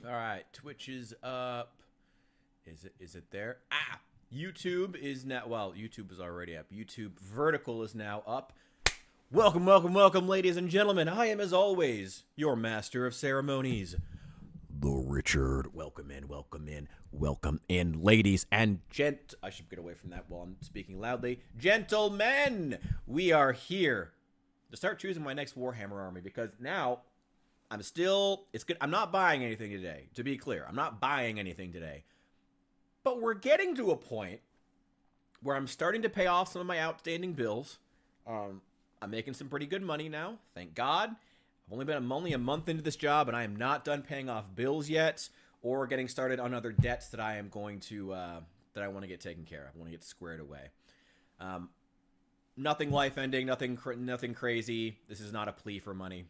All right, Twitch is up. Is it there? YouTube is now, well, YouTube is already up. YouTube vertical is now up. Welcome, welcome, welcome, ladies and gentlemen. I am, as always, your master of ceremonies, the Richard. Welcome in, welcome in, welcome in, ladies and I should get away from that while I'm speaking loudly. Gentlemen, we are here to start choosing my next Warhammer army because now it's good. I'm not buying anything today, to be clear. I'm not buying anything today. But we're getting to a point where I'm starting to pay off some of my outstanding bills. I'm making some pretty good money now, thank God. I'm only a month into this job, and I am not done paying off bills yet, or getting started on other debts that I am going to that I want to get taken care of. I want to get squared away. Nothing life-ending, nothing crazy. This is not a plea for money.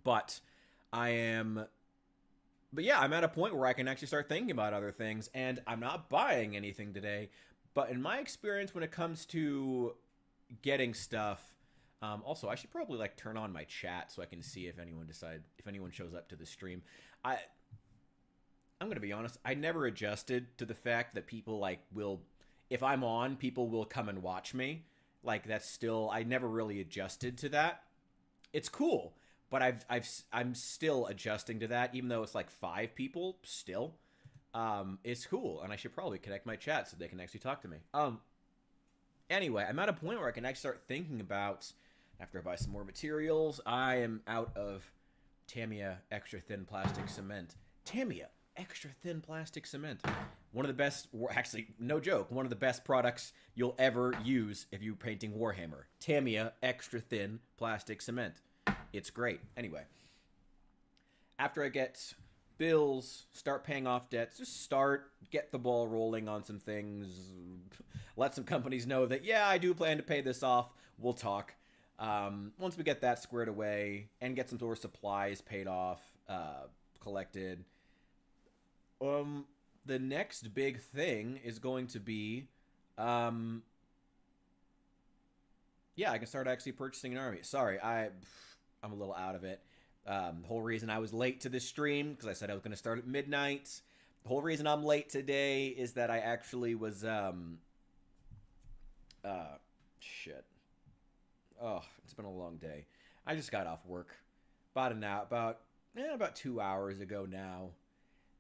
But yeah, I'm at a point where I can actually start thinking about other things, and I'm not buying anything today. But in my experience, when it comes to getting stuff, also I should probably turn on my chat so I can see if anyone shows up to the stream. I'm gonna be honest, I never adjusted to the fact that people if I'm on, people will come and watch me. I never really adjusted to that. It's cool. But I'm still adjusting to that, even though it's 5 people still. It's cool, and I should probably connect my chat so they can actually talk to me. Anyway, I'm at a point where I can actually start thinking about, after I buy some more materials, I am out of Tamiya extra thin plastic cement. Tamiya extra thin plastic cement. One of the best, actually, no joke, one of the best products you'll ever use if you're painting Warhammer. Tamiya extra thin plastic cement. It's great. Anyway, after I get bills, start paying off debts, just get the ball rolling on some things, let some companies know that, yeah, I do plan to pay this off, we'll talk. Once we get that squared away and get some sort of supplies paid off, collected, the next big thing is going to be, yeah, I can start actually purchasing an army. Sorry, I'm a little out of it. The whole reason I was late to this stream, because I said I was going to start at midnight. The whole reason I'm late today is that I actually was, shit. Oh, it's been a long day. I just got off work about 2 hours ago now.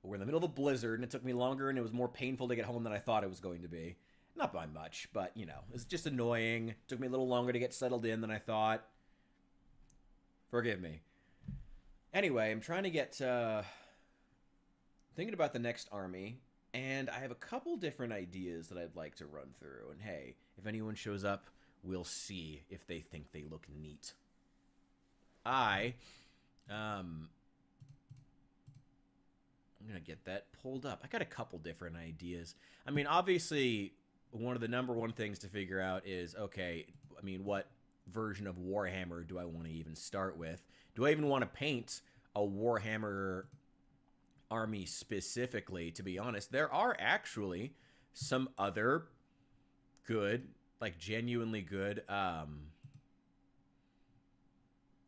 We're in the middle of a blizzard, and it took me longer, and it was more painful to get home than I thought it was going to be. Not by much, but, it's just annoying. It took me a little longer to get settled in than I thought. Forgive me. Anyway, I'm trying to get, thinking about the next army, and I have a couple different ideas that I'd like to run through. And hey, if anyone shows up, we'll see if they think they look neat. I'm gonna get that pulled up. I got a couple different ideas. I mean, obviously, one of the number one things to figure out is, okay, what version of Warhammer do I want to even start with? Do I even want to paint a Warhammer army specifically? To be honest, there are actually some other good, genuinely good,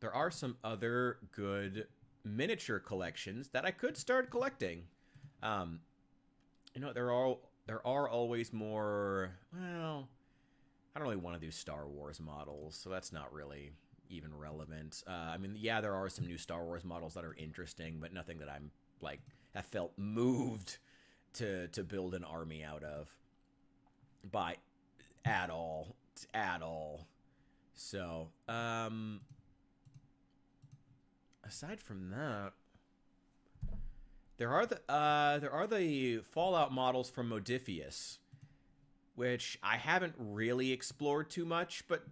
there are some other good miniature collections that I could start collecting. There are always more, well, I don't really want to do Star Wars models, so that's not really even relevant. Yeah, there are some new Star Wars models that are interesting, but nothing that I'm, have felt moved to build an army out of. By at all. So, aside from that, there are the Fallout models from Modifius, which I haven't really explored too much, but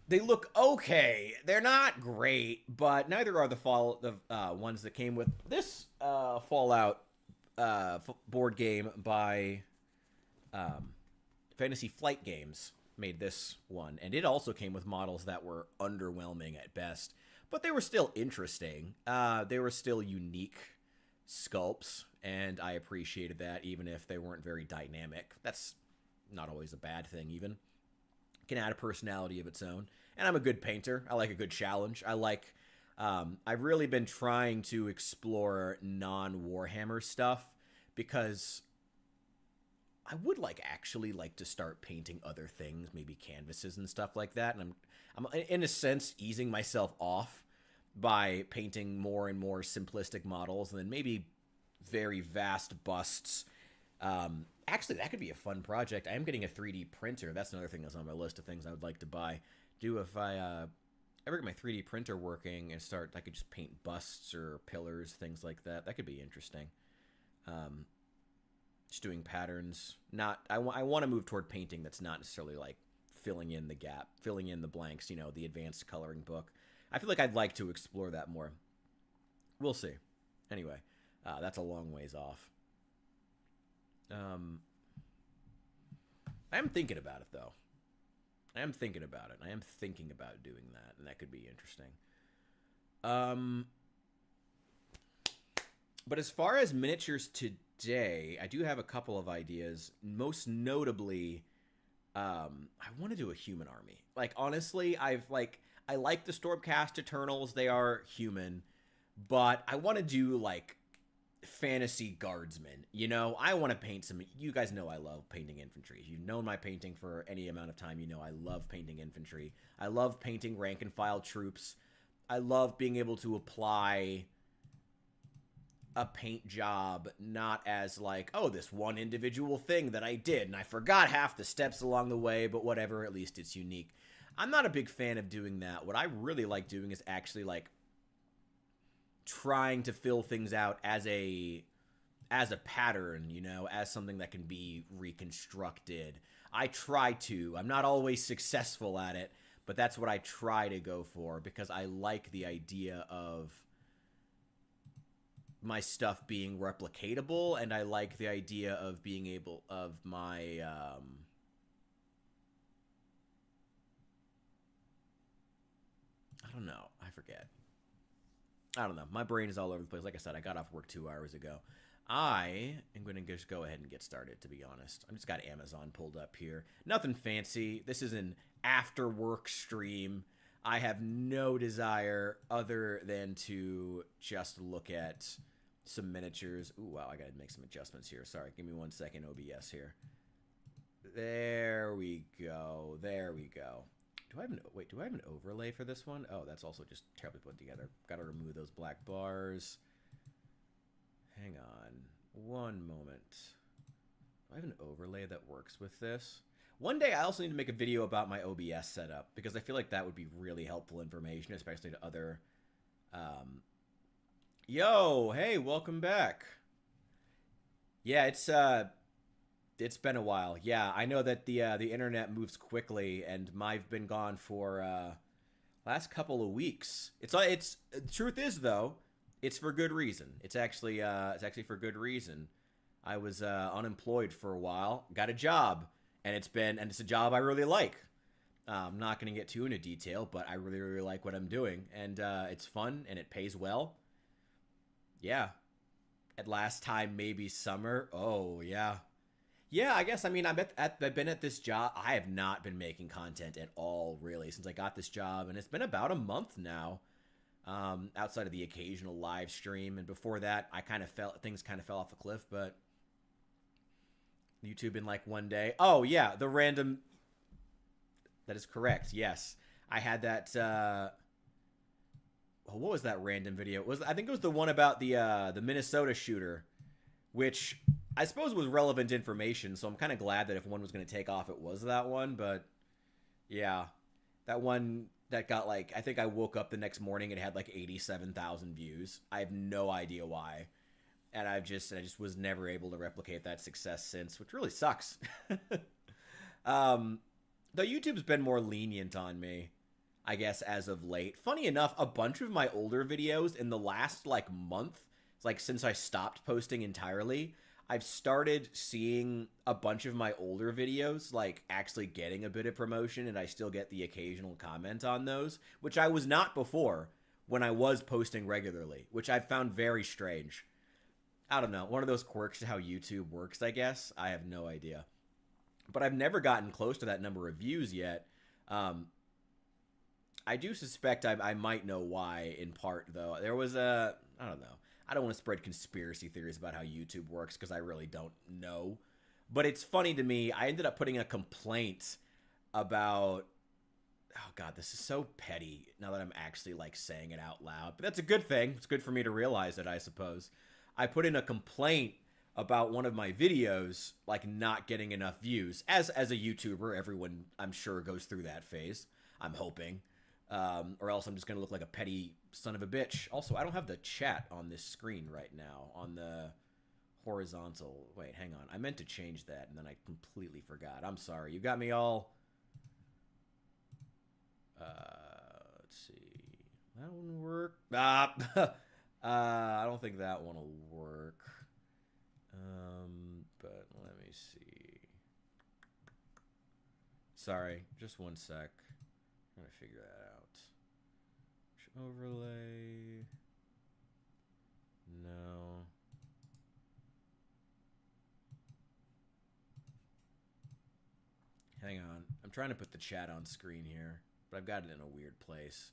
they look okay. They're not great, but neither are the ones that came with this Fallout board game by Fantasy Flight Games. Made this one, and it also came with models that were underwhelming at best, but they were still interesting. They were still unique sculpts, and I appreciated that, even if they weren't very dynamic. That's not always a bad thing, even. It can add a personality of its own. And I'm a good painter. I like a good challenge. I like I've really been trying to explore non-Warhammer stuff because I would actually like to start painting other things, maybe canvases and stuff like that. And I'm in a sense easing myself off by painting more and more simplistic models, and then maybe very vast busts. Actually, that could be a fun project. I am getting a 3D printer. That's another thing that's on my list of things I would like to buy. If I ever get my 3D printer working and start, I could just paint busts or pillars, things like that. That could be interesting. Just doing patterns. I want to move toward painting that's not necessarily like filling in the gap, filling in the blanks, the advanced coloring book. I feel like I'd like to explore that more. We'll see. Anyway, that's a long ways off. I am thinking about it, though. I am thinking about it. I am thinking about doing that, and that could be interesting. But as far as miniatures today, I do have a couple of ideas. Most notably, I want to do a human army. Like, honestly, I like the Stormcast Eternals. They are human. But I want to do, like, fantasy guardsmen. I want to paint some... You guys know I love painting infantry. If you've known my painting for any amount of time, I love painting infantry. I love painting rank and file troops. I love being able to apply a paint job not as like, oh, this one individual thing that I did and I forgot half the steps along the way, but whatever, at least it's unique. I'm not a big fan of doing that. What I really like doing is actually like trying to fill things out as a pattern, as something that can be reconstructed. I try to. I'm not always successful at it, but that's what I try to go for because I like the idea of my stuff being replicatable, and I like the idea of being able of my I don't know. I forget. I don't know. My brain is all over the place. Like I said, I got off work 2 hours ago. I am going to just go ahead and get started, to be honest. I've just got Amazon pulled up here. Nothing fancy. This is an after-work stream. I have no desire other than to just look at some miniatures. Ooh, wow, I got to make some adjustments here. Sorry, give me 1 second, OBS here. There we go. There we go. Do I have an overlay for this one? Oh, that's also just terribly put together. Got to remove those black bars. Hang on. One moment. Do I have an overlay that works with this? One day I also need to make a video about my OBS setup because I feel like that would be really helpful information, especially to other... Yo, hey, welcome back. Yeah, it's been a while. Yeah, I know that the internet moves quickly, and I've been gone for last couple of weeks. The truth is though, it's for good reason. It's actually for good reason. I was unemployed for a while, got a job, and it's a job I really like. I'm not going to get too into detail, but I really, really like what I'm doing, and it's fun and it pays well. Yeah. At last time, maybe summer. Oh yeah. Yeah, I guess, I've been at this job. I have not been making content at all, really, since I got this job, and it's been about a month now, outside of the occasional live stream, and before that, things kind of fell off a cliff, but YouTube in like one day. Oh, yeah, that is correct, yes. I had that, what was that random video? I think it was the one about the Minnesota shooter, which... I suppose it was relevant information, so I'm kind of glad that if one was going to take off, it was that one, but yeah. That one that got I think I woke up the next morning and it had 87,000 views. I have no idea why. And I just was never able to replicate that success since, which really sucks. Though YouTube's been more lenient on me, I guess, as of late. Funny enough, a bunch of my older videos in the last, month, since I stopped posting entirely... I've started seeing a bunch of my older videos, actually getting a bit of promotion, and I still get the occasional comment on those, which I was not before when I was posting regularly, which I found very strange. I don't know, one of those quirks to how YouTube works, I guess. I have no idea. But I've never gotten close to that number of views yet. I do suspect I might know why, in part, though. There was a... I don't know. I don't want to spread conspiracy theories about how YouTube works, because I really don't know. But it's funny to me, I ended up putting a complaint about... Oh, God, this is so petty, now that I'm actually, like, saying it out loud. But that's a good thing. It's good for me to realize it, I suppose. I put in a complaint about one of my videos, like, not getting enough views. As a YouTuber, everyone, I'm sure, goes through that phase. I'm hoping. Or else I'm just going to look like a petty son of a bitch. Also, I don't have the chat on this screen right now. On the horizontal. Wait, hang on. I meant to change that, and then I completely forgot. I'm sorry. You got me all... let's see. That one work? I don't think that one will work. But let me see. Sorry, just one sec. I'm gonna figure that out. Overlay. No. Hang on. I'm trying to put the chat on screen here, but I've got it in a weird place.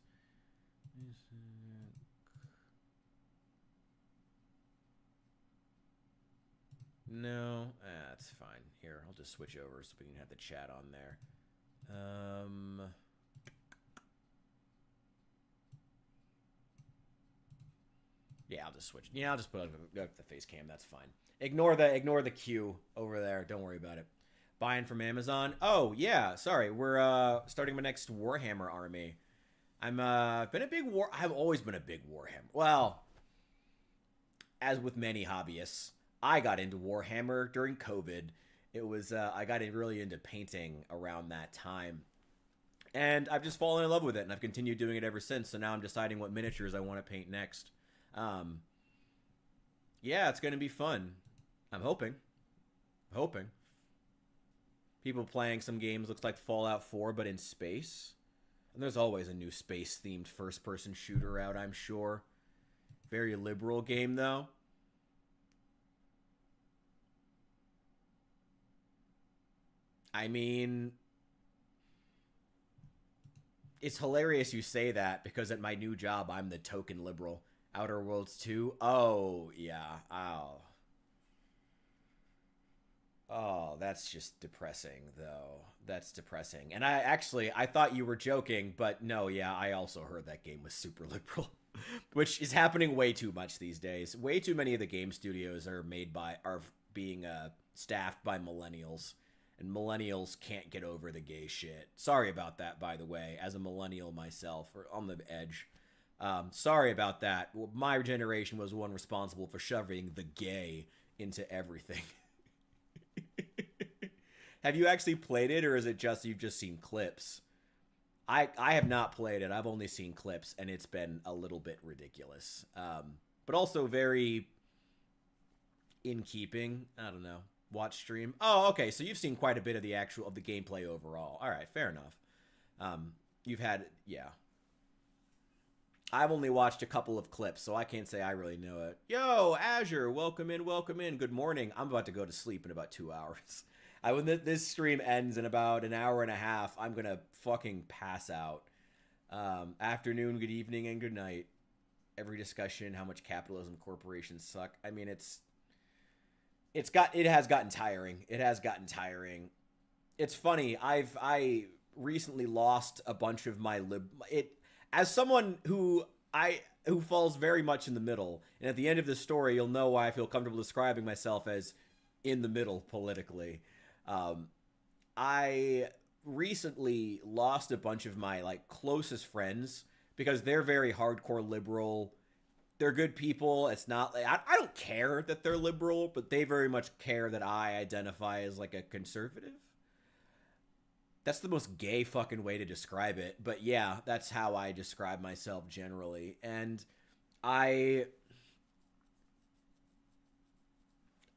No, that's fine. Here, I'll just switch over so we can have the chat on there. Yeah, I'll just switch. Yeah, I'll just put up the face cam. That's fine. Ignore the queue over there. Don't worry about it. Buying from Amazon. Oh yeah, sorry. We're starting my next Warhammer army. I've always been a big Warhammer. Well, as with many hobbyists, I got into Warhammer during COVID. It was I got really into painting around that time. And I've just fallen in love with it, and I've continued doing it ever since. So now I'm deciding what miniatures I want to paint next. Yeah, it's going to be fun. I'm hoping. People playing some games looks like Fallout 4, but in space. And there's always a new space-themed first-person shooter out, I'm sure. Very liberal game, though. I mean, it's hilarious you say that, because at my new job, I'm the token liberal. Outer Worlds 2? Oh, yeah. Oh, that's just depressing, though. That's depressing. And I thought you were joking, but no, yeah, I also heard that game was super liberal. Which is happening way too much these days. Way too many of the game studios are being staffed by millennials. And millennials can't get over the gay shit. Sorry about that, by the way, as a millennial myself, or on the edge. Sorry about that. My generation was one responsible for shoving the gay into everything. Have you actually played it, or is it just you've just seen clips? I have not played it. I've only seen clips, and it's been a little bit ridiculous. But also very in keeping. I don't know. Watch stream. Oh, okay. So you've seen quite a bit of the gameplay overall. All right, fair enough. You've had, yeah. I've only watched a couple of clips, so I can't say I really know it. Yo, Azure, welcome in, welcome in. Good morning. I'm about to go to sleep in about 2 hours. When this stream ends in about an hour and a half, I'm going to fucking pass out. Afternoon, good evening, and good night. Every discussion, how much capitalism corporations suck. I mean, it has gotten tiring. It has gotten tiring. It's funny. I recently lost a bunch of my as someone who falls very much in the middle, and at the end of this story, you'll know why I feel comfortable describing myself as in the middle politically. I recently lost a bunch of my closest friends because they're very hardcore liberal. They're good people. It's not like I don't care that they're liberal, but they very much care that I identify as like a conservative. That's the most gay fucking way to describe it. But yeah, that's how I describe myself generally. And I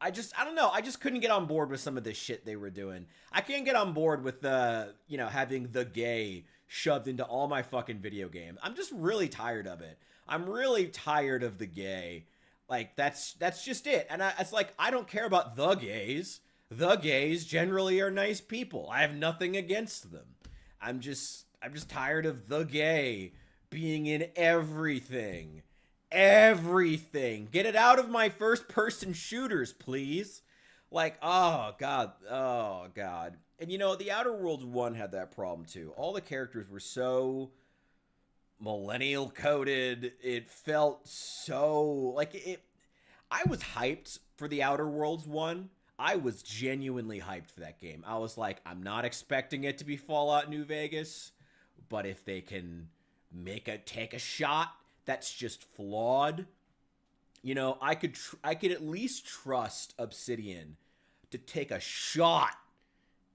don't know. I just couldn't get on board with some of this shit they were doing. I can't get on board with having the gay shoved into all my fucking video games. I'm just really tired of it. I'm really tired of the gay. Like, that's just it. And it's like, I don't care about the gays. The gays generally are nice people. I have nothing against them. I'm just, just tired of the gay being in everything. Everything. Get it out of my first person shooters, please. Like, oh god. Oh god. And you know, the Outer Worlds 1 had that problem too. All the characters were so millennial coded. It felt so like it I was hyped for the Outer Worlds 1. I was genuinely hyped for that game. I was like, I'm not expecting it to be Fallout New Vegas, but if they can take a shot that's just flawed, you know, I could at least trust Obsidian to take a shot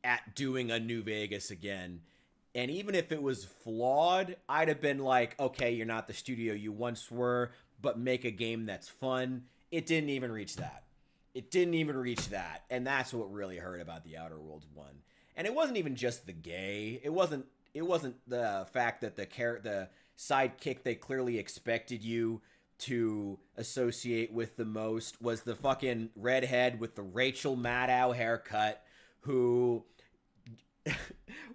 at doing a New Vegas again. And even if it was flawed, I'd have been like, okay, you're not the studio you once were, but make a game that's fun. It didn't even reach that. It didn't even reach that. And that's what really hurt about the Outer Worlds 1. And it wasn't even just the gay. It wasn't the fact that the sidekick they clearly expected you to associate with the most was the fucking redhead with the Rachel Maddow haircut who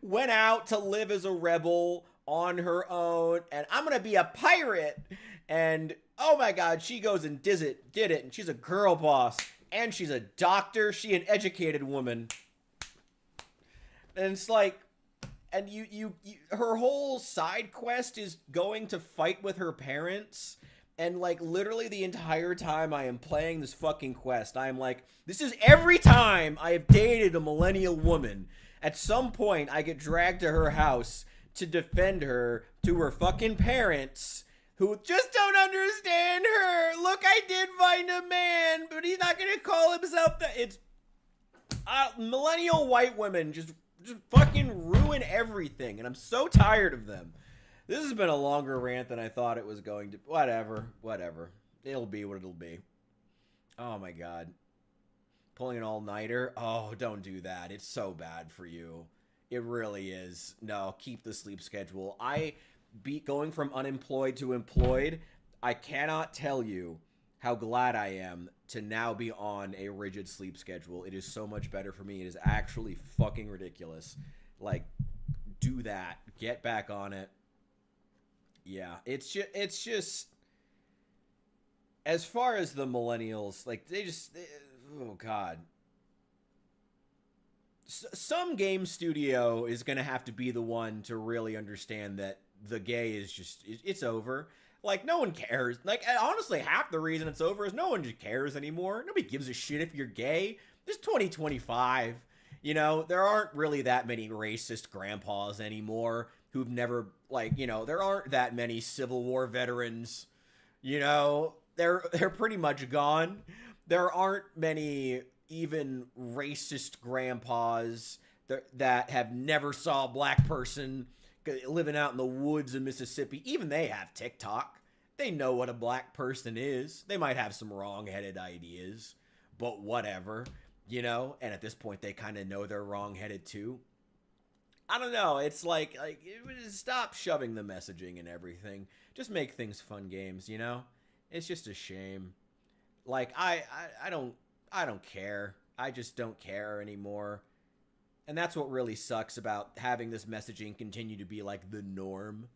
went out to live as a rebel on her own, and I'm gonna be a pirate. And oh my god, she goes and did it, and she's a girl boss, and she's a doctor, she an educated woman. And it's like, and you her whole side quest is going to fight with her parents. And like literally the entire time I am playing this fucking quest, I am like, this is every time I have dated a millennial woman. At some point, I get dragged to her house to defend her to her fucking parents who just don't understand her. Look, I did find a man, but he's not gonna call himself that. It's millennial white women just fucking ruin everything, and I'm so tired of them. This has been a longer rant than I thought it was going to. Whatever. It'll be what it'll be. Oh my god. Pulling an all-nighter? Oh, don't do that. It's so bad for you. It really is. No, keep the sleep schedule. Going from unemployed to employed, I cannot tell you how glad I am to now be on a rigid sleep schedule. It is so much better for me. It is actually fucking ridiculous. Like, do that. Get back on it. Yeah, it's just as far as the millennials, like oh god. Some game studio is going to have to be the one to really understand that the gay is just, it's over. Like, no one cares. Like, honestly, half the reason it's over is no one just cares anymore. Nobody gives a shit if you're gay. It's 2025. You know, there aren't really that many racist grandpas anymore who've never, like, you know, there aren't that many Civil War veterans. You know, they're pretty much gone. There aren't many even racist grandpas that have never saw a black person living out in the woods in Mississippi. Even they have TikTok. They know what a black person is. They might have some wrong-headed ideas, but whatever, you know? And at this point, they kind of know they're wrong-headed too. I don't know. It's like stop shoving the messaging and everything. Just make things fun games, you know? It's just a shame. Like, I don't care. I just don't care anymore. And that's what really sucks about having this messaging continue to be like the norm,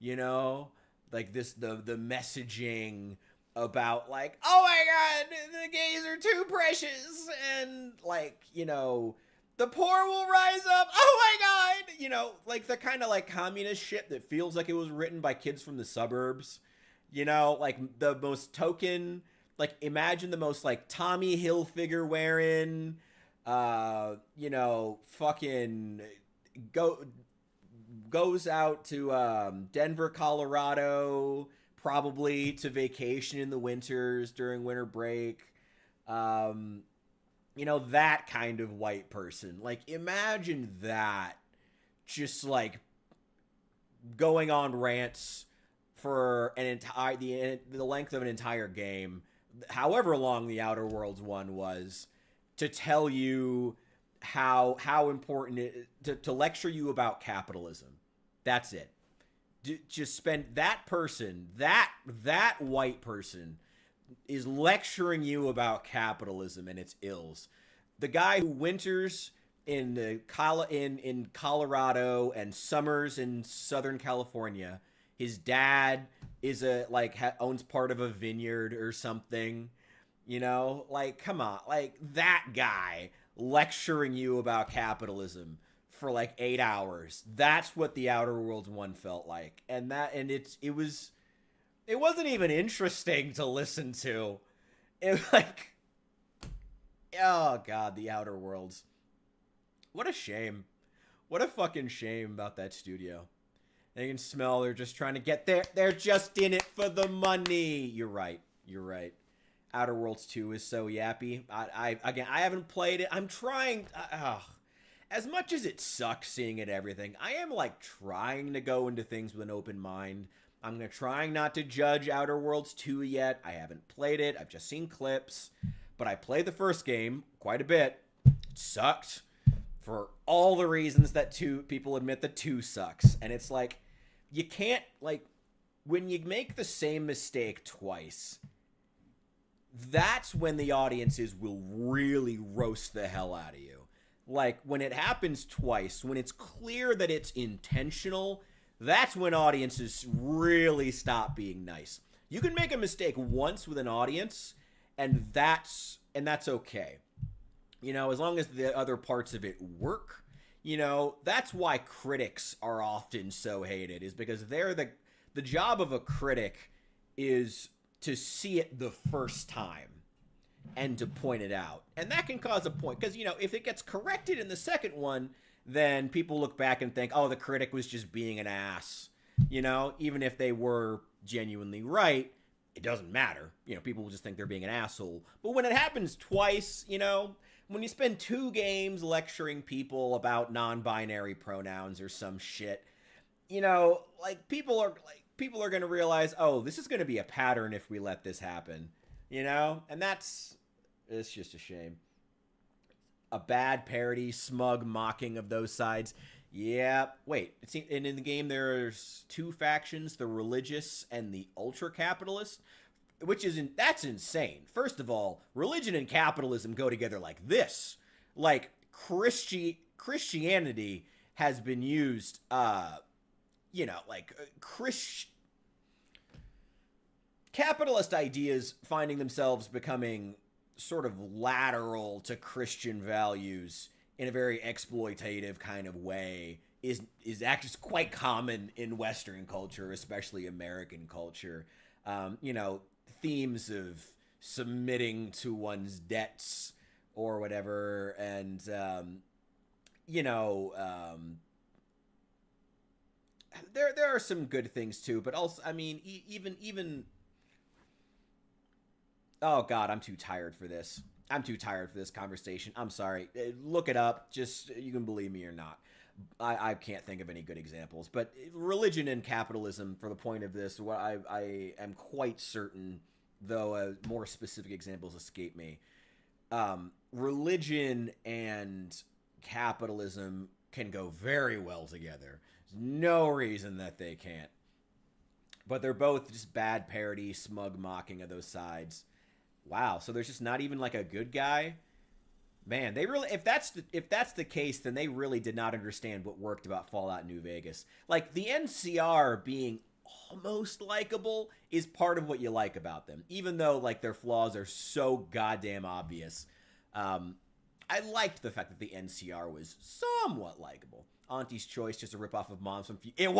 you know? Like the messaging about like, oh my god, the gays are too precious, and like, you know, the poor will rise up, oh my god, you know, like the kind of like communist shit that feels like it was written by kids from the suburbs, you know, like the most token, like imagine the most like Tommy Hilfiger wearing, you know, fucking goes out to Denver, Colorado, probably to vacation in the winters during winter break. You know, that kind of white person. Like, imagine that just like going on rants for an entire the length of an entire game, however long the Outer Worlds one was, to tell you how important it to lecture you about capitalism. That's it. Just spend that person, that white person is lecturing you about capitalism and its ills. The guy who winters in Colorado and summers in Southern California. His dad is owns part of a vineyard or something. You know, like, come on, like that guy lecturing you about capitalism for like 8 hours. That's what the Outer Worlds one felt like, it wasn't even interesting to listen to. It was like, oh god, the Outer Worlds. What a shame. What a fucking shame about that studio. They can smell they're just trying to get there. They're just in it for the money. You're right. You're right. Outer Worlds 2 is so yappy. I haven't played it. I'm trying. As much as it sucks seeing it everything, I am like trying to go into things with an open mind. I'm trying not to judge Outer Worlds 2 yet. I haven't played it. I've just seen clips. But I played the first game quite a bit. It sucked for all the reasons that people admit that 2 sucks. And it's like, you can't, like, when you make the same mistake twice, that's when the audiences will really roast the hell out of you. Like, when it happens twice, when it's clear that it's intentional, that's when audiences really stop being nice. You can make a mistake once with an audience, and that's okay. You know, as long as the other parts of it work. You know, that's why critics are often so hated, is because they're the job of a critic is to see it the first time and to point it out. And that can cause a point, because, you know, if it gets corrected in the second one, then people look back and think, oh, the critic was just being an ass. You know, even if they were genuinely right, it doesn't matter. You know, people will just think they're being an asshole. But when it happens twice, you know, when you spend 2 games lecturing people about non-binary pronouns or some shit, you know, like people are going to realize, oh, this is going to be a pattern if we let this happen, you know? And it's just a shame. A bad parody, smug mocking of those sides. Yeah, wait, and in the game there's 2 factions, the religious and the ultra-capitalist. That's insane. First of all, religion and capitalism go together like this. Like, Christianity has been used, you know, like, capitalist ideas finding themselves becoming sort of lateral to Christian values in a very exploitative kind of way is actually quite common in Western culture, especially American culture. You know, themes of submitting to one's debts or whatever, and you know, there are some good things too, but also, I mean, even oh god, I'm too tired for this. I'm too tired for this conversation. I'm sorry. Look it up. Just, you can believe me or not. I can't think of any good examples. But religion and capitalism, for the point of this, what I am quite certain, though more specific examples escape me. Religion and capitalism can go very well together. There's no reason that they can't. But they're both just bad parody, smug mocking of those sides. Wow, so there's just not even like a good guy? Man, they really, if that's the case, then they really did not understand what worked about Fallout New Vegas. Like, the NCR being almost likable is part of what you like about them, even though, like, their flaws are so goddamn obvious. I liked the fact that the NCR was somewhat likable. Auntie's Choice, just a ripoff of Moms from Future. It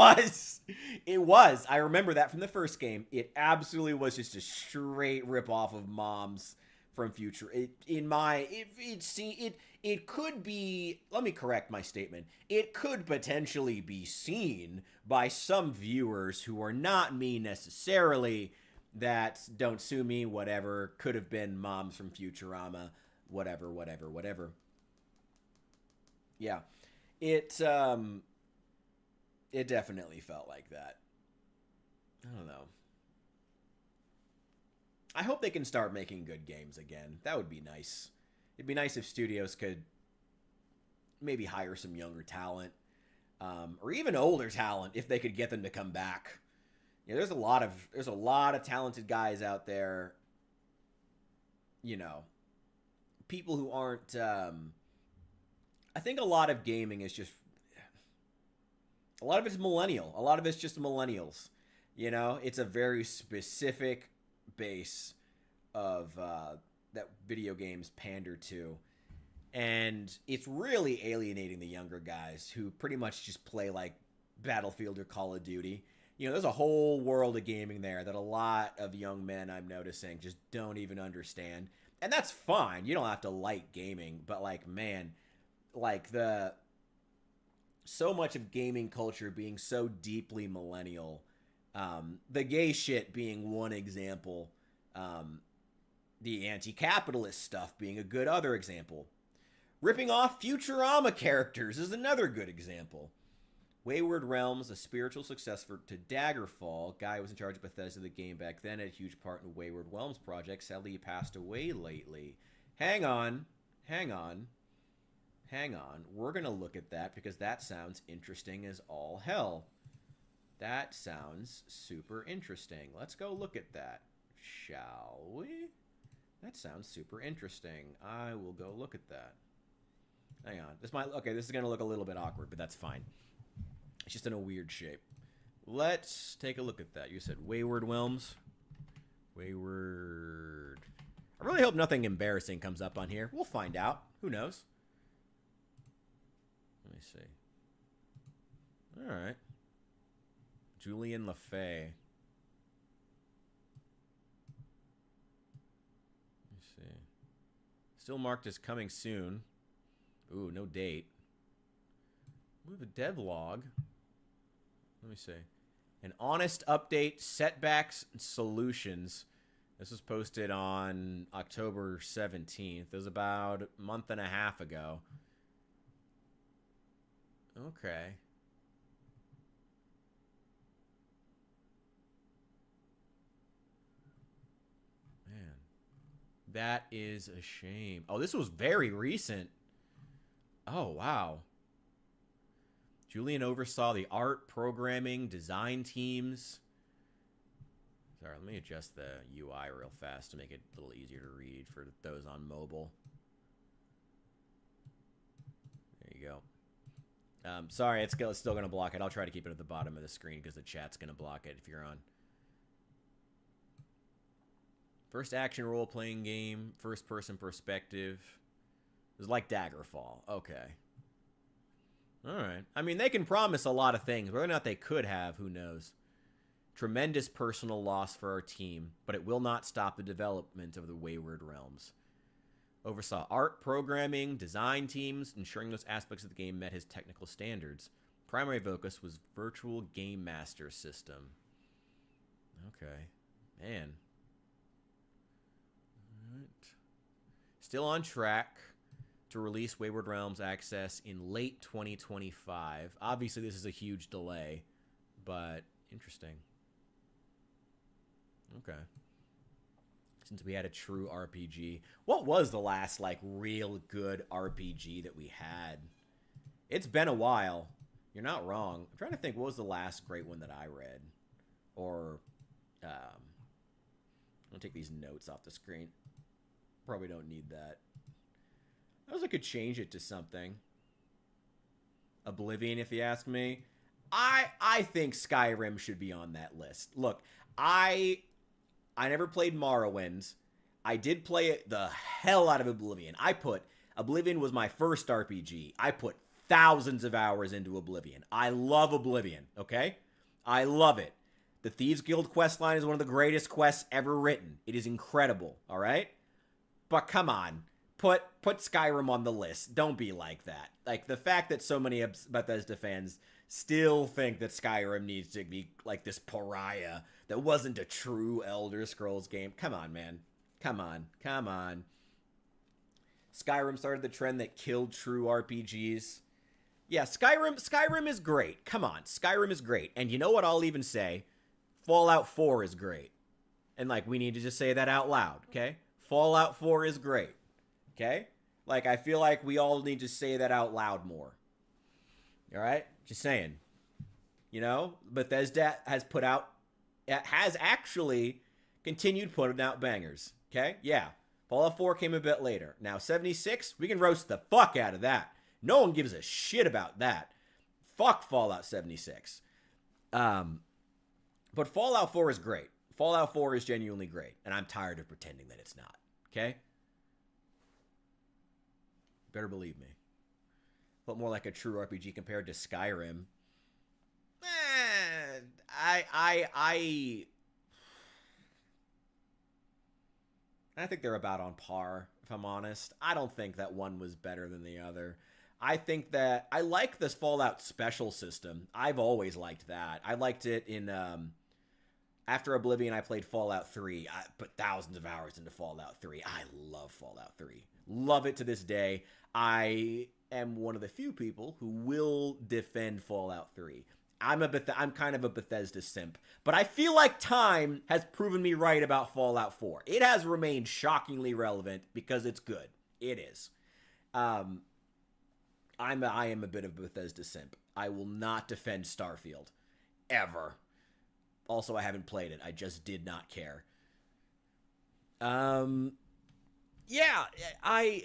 was. I remember that from the first game. It absolutely was just a straight ripoff of Moms from Future. It could be. Let me correct my statement. It could potentially be seen by some viewers who are not me necessarily. That don't sue me. Whatever, could have been Moms from Futurama. Whatever. Yeah. It definitely felt like that. I don't know. I hope they can start making good games again. That would be nice. It'd be nice if studios could maybe hire some younger talent, or even older talent if they could get them to come back. You know, there's a lot of talented guys out there. You know, people who aren't I think a lot of gaming is just a lot of it's millennial. A lot of it's just millennials. You know, it's a very specific base of that video games pander to. And it's really alienating the younger guys who pretty much just play like Battlefield or Call of Duty. You know, there's a whole world of gaming there that a lot of young men I'm noticing just don't even understand. And that's fine. You don't have to like gaming, but like, man, like so much of gaming culture being so deeply millennial. The gay shit being one example. The anti-capitalist stuff being a good other example. Ripping off Futurama characters is another good example. Wayward Realms, a spiritual successor to Daggerfall. Guy who was in charge of Bethesda, the game back then, had a huge part in the Wayward Realms project. Sadly, he passed away lately. Hang on. We're going to look at that because that sounds interesting as all hell. That sounds super interesting. Let's go look at that, shall we? That sounds super interesting. I will go look at that. Hang on. This is going to look a little bit awkward, but that's fine. It's just in a weird shape. Let's take a look at that. You said Wayward Realms. Wayward. I really hope nothing embarrassing comes up on here. We'll find out. Who knows? Let me see. All right. Julian LaFay. Let me see. Still marked as coming soon. Ooh, no date. We have a devlog. Let me see. An honest update, setbacks, and solutions. This was posted on October 17th. It was about a month and a half ago. Okay. Man. That is a shame. Oh, this was very recent. Oh, wow. Julian oversaw the art, programming, design teams. Sorry, let me adjust the UI real fast to make it a little easier to read for those on mobile. There you go. Sorry, it's still going to block it. I'll try to keep it at the bottom of the screen because the chat's going to block it if you're on. First action role-playing game, first-person perspective. It was like Daggerfall. Okay. All right. I mean, they can promise a lot of things. Whether or not they could have, who knows. Tremendous personal loss for our team, but it will not stop the development of the Wayward Realms. Oversaw art, programming, design teams, ensuring those aspects of the game met his technical standards. Primary focus was virtual game master system. Okay. Man. All right. Still on track to release Wayward Realms Access in late 2025. Obviously, this is a huge delay, but interesting. Okay. Since we had a true RPG. What was the last, like, real good RPG that we had? It's been a while. You're not wrong. I'm trying to think, what was the last great one that I read? Or, I'm going to take these notes off the screen. Probably don't need that. I suppose I could change it to something. Oblivion, if you ask me. I think Skyrim should be on that list. Look, I never played Morrowind. I did play it the hell out of Oblivion. Oblivion was my first RPG. I put thousands of hours into Oblivion. I love Oblivion, okay? I love it. The Thieves Guild questline is one of the greatest quests ever written. It is incredible, all right? But come on. Put Skyrim on the list. Don't be like that. Like, the fact that so many Bethesda fans still think that Skyrim needs to be like this pariah that wasn't a true Elder Scrolls game. Come on, man. Come on. Skyrim started the trend that killed true RPGs. Yeah, Skyrim is great. Come on. Skyrim is great. And you know what I'll even say? Fallout 4 is great. And, like, we need to just say that out loud, okay? Fallout 4 is great. Okay? Like, I feel like we all need to say that out loud more. All right? Just saying. You know, Bethesda has actually continued putting out bangers. Okay? Yeah. Fallout 4 came a bit later. Now, 76, we can roast the fuck out of that. No one gives a shit about that. Fuck Fallout 76. Um, but Fallout 4 is great. Fallout 4 is genuinely great, and I'm tired of pretending that it's not. Okay? Better believe me. Felt more like a true RPG compared to Skyrim. Eh, I think they're about on par, if I'm honest. I don't think that one was better than the other. I think that I like this Fallout special system. I've always liked that. I liked it in after Oblivion. I played Fallout 3. I put thousands of hours into Fallout 3. I love Fallout 3. Love it to this day. I am one of the few people who will defend Fallout 3. I'm kind of a Bethesda simp, but I feel like time has proven me right about Fallout 4. It has remained shockingly relevant because it's good. It is. I am a bit of a Bethesda simp. I will not defend Starfield ever. Also, I haven't played it. I just did not care. Yeah, I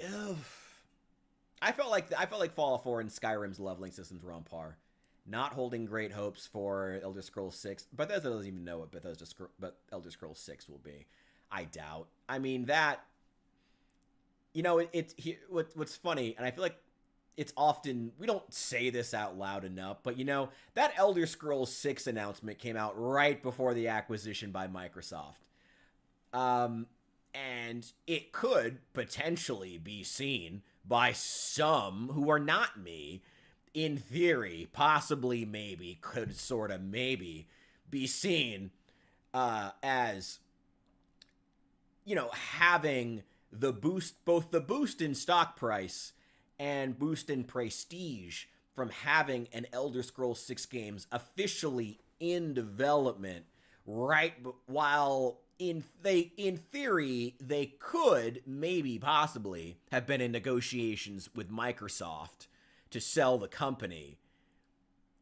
felt like Fallout 4 and Skyrim's leveling systems were on par. Not holding great hopes for Elder Scrolls 6. Bethesda doesn't even know what Elder Scrolls 6 will be. I doubt. I mean, that, what's funny, and I feel like it's often, we don't say this out loud enough, but that Elder Scrolls 6 announcement came out right before the acquisition by Microsoft. And it could potentially be seen by some who are not me, in theory, possibly, maybe, could sort of maybe be seen as, having the boost, both the boost in stock price and boost in prestige from having an Elder Scrolls 6 games officially in development, right? While in theory, they could maybe possibly have been in negotiations with Microsoft to sell the company,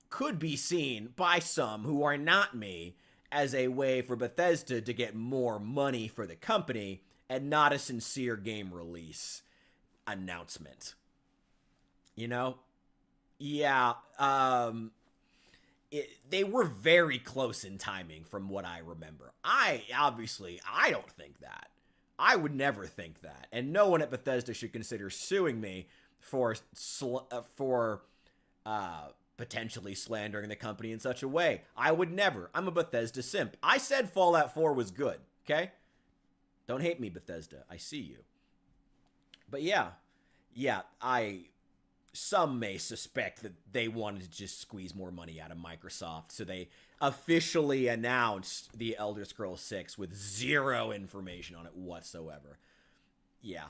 could be seen by some who are not me as a way for Bethesda to get more money for the company and not a sincere game release announcement. Yeah, they were very close in timing from what I remember. I don't think that. I would never think that. And no one at Bethesda should consider suing me for potentially slandering the company in such a way. I would never. I'm a Bethesda simp. I said Fallout 4 was good, okay? Don't hate me, Bethesda. I see you. But yeah, some may suspect that they wanted to just squeeze more money out of Microsoft, so they officially announced the Elder Scrolls 6 with zero information on it whatsoever. Yeah.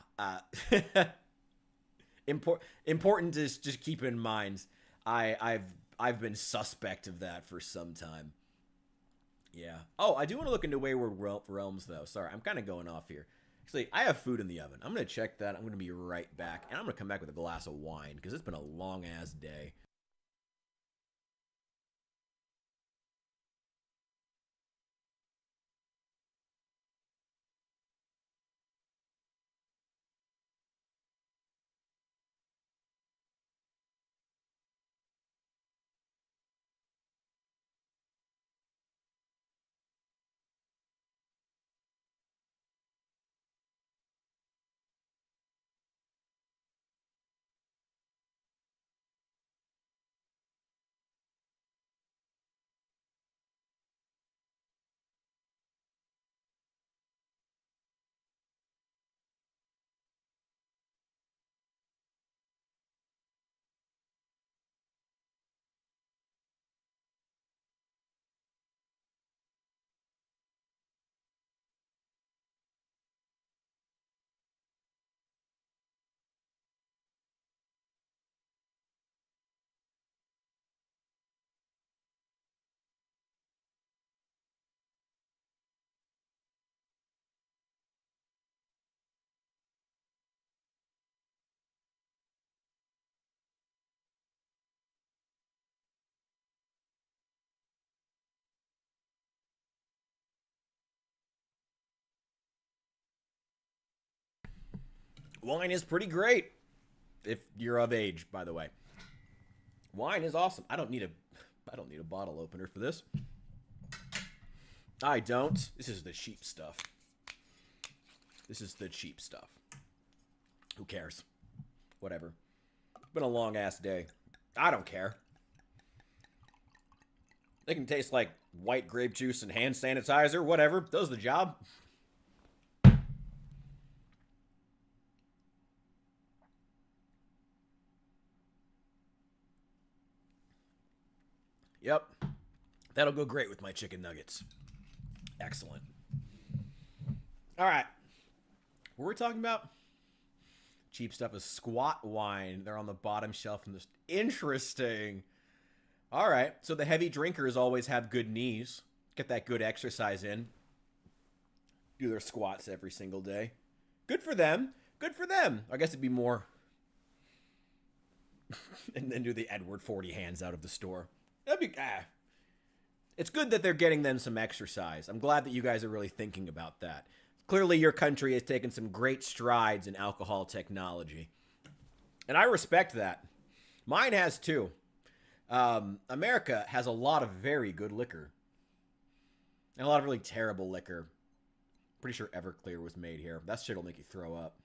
Important to just keep in mind. I've been suspect of that for some time. Yeah. Oh, I do want to look into Wayward Realms, though. Sorry, I'm kind of going off here. Actually, I have food in the oven. I'm going to check that. I'm going to be right back. And I'm going to come back with a glass of wine because it's been a long-ass day. Wine is pretty great. if you're of age, by the way. Wine is awesome. I don't need a bottle opener for this. I don't. This is the cheap stuff. This is the cheap stuff. Who cares? Whatever. It's been a long ass day. I don't care. They can taste like white grape juice and hand sanitizer, whatever. Does the job. Yep. That'll go great with my chicken nuggets. Excellent. All right. What we're talking about? Cheap stuff is squat wine. They're on the bottom shelf in this. Interesting. All right. So the heavy drinkers always have good knees. Get that good exercise in. Do their squats every single day. Good for them. Good for them. I guess it'd be more. And then do the Edward 40 hands out of the store. That'd be, It's good that they're getting them some exercise. I'm glad that you guys are really thinking about that. Clearly, your country has taken some great strides in alcohol technology. And I respect that. Mine has too. America has a lot of very good liquor. And a lot of really terrible liquor. Pretty sure Everclear was made here. That shit'll make you throw up.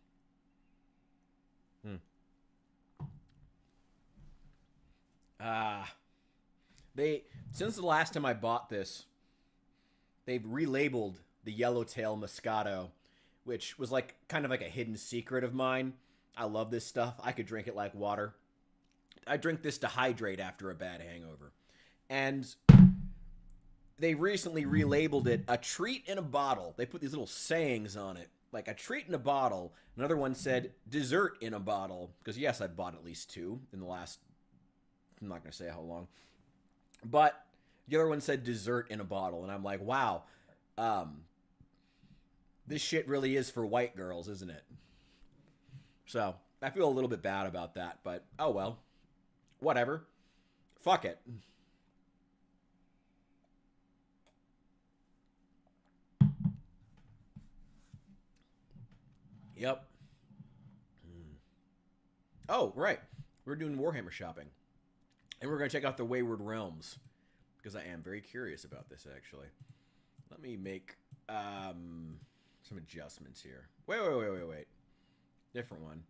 Since the last time I bought this, they've relabeled the Yellowtail Moscato, which was like kind of like a hidden secret of mine. I love this stuff. I could drink it like water. I drink this to hydrate after a bad hangover. And they recently relabeled it a treat in a bottle. They put these little sayings on it, like a treat in a bottle. Another one said dessert in a bottle, because yes, I bought at least two in the last, I'm not going to say how long. But the other one said dessert in a bottle, and I'm like, wow, this shit really is for white girls, isn't it? So I feel a little bit bad about that, but oh well. Whatever. Fuck it. Yep. Oh, right. We're doing Warhammer shopping. And we're going to check out the Wayward Realms. Because I am very curious about this, actually. Let me make some adjustments here. Wait. Different one.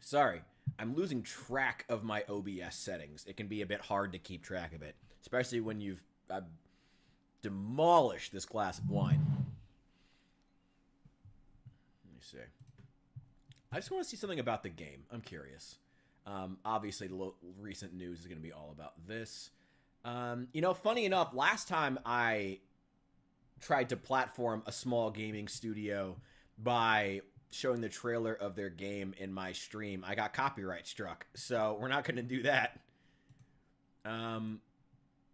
Sorry. I'm losing track of my OBS settings. It can be a bit hard to keep track of it. Especially when you've demolished this glass of wine. Let me see. I just want to see something about the game. I'm curious. Obviously, the recent news is going to be all about this. You know, funny enough, last time I tried to platform a small gaming studio by showing the trailer of their game in my stream, I got copyright struck. So we're not going to do that. I'm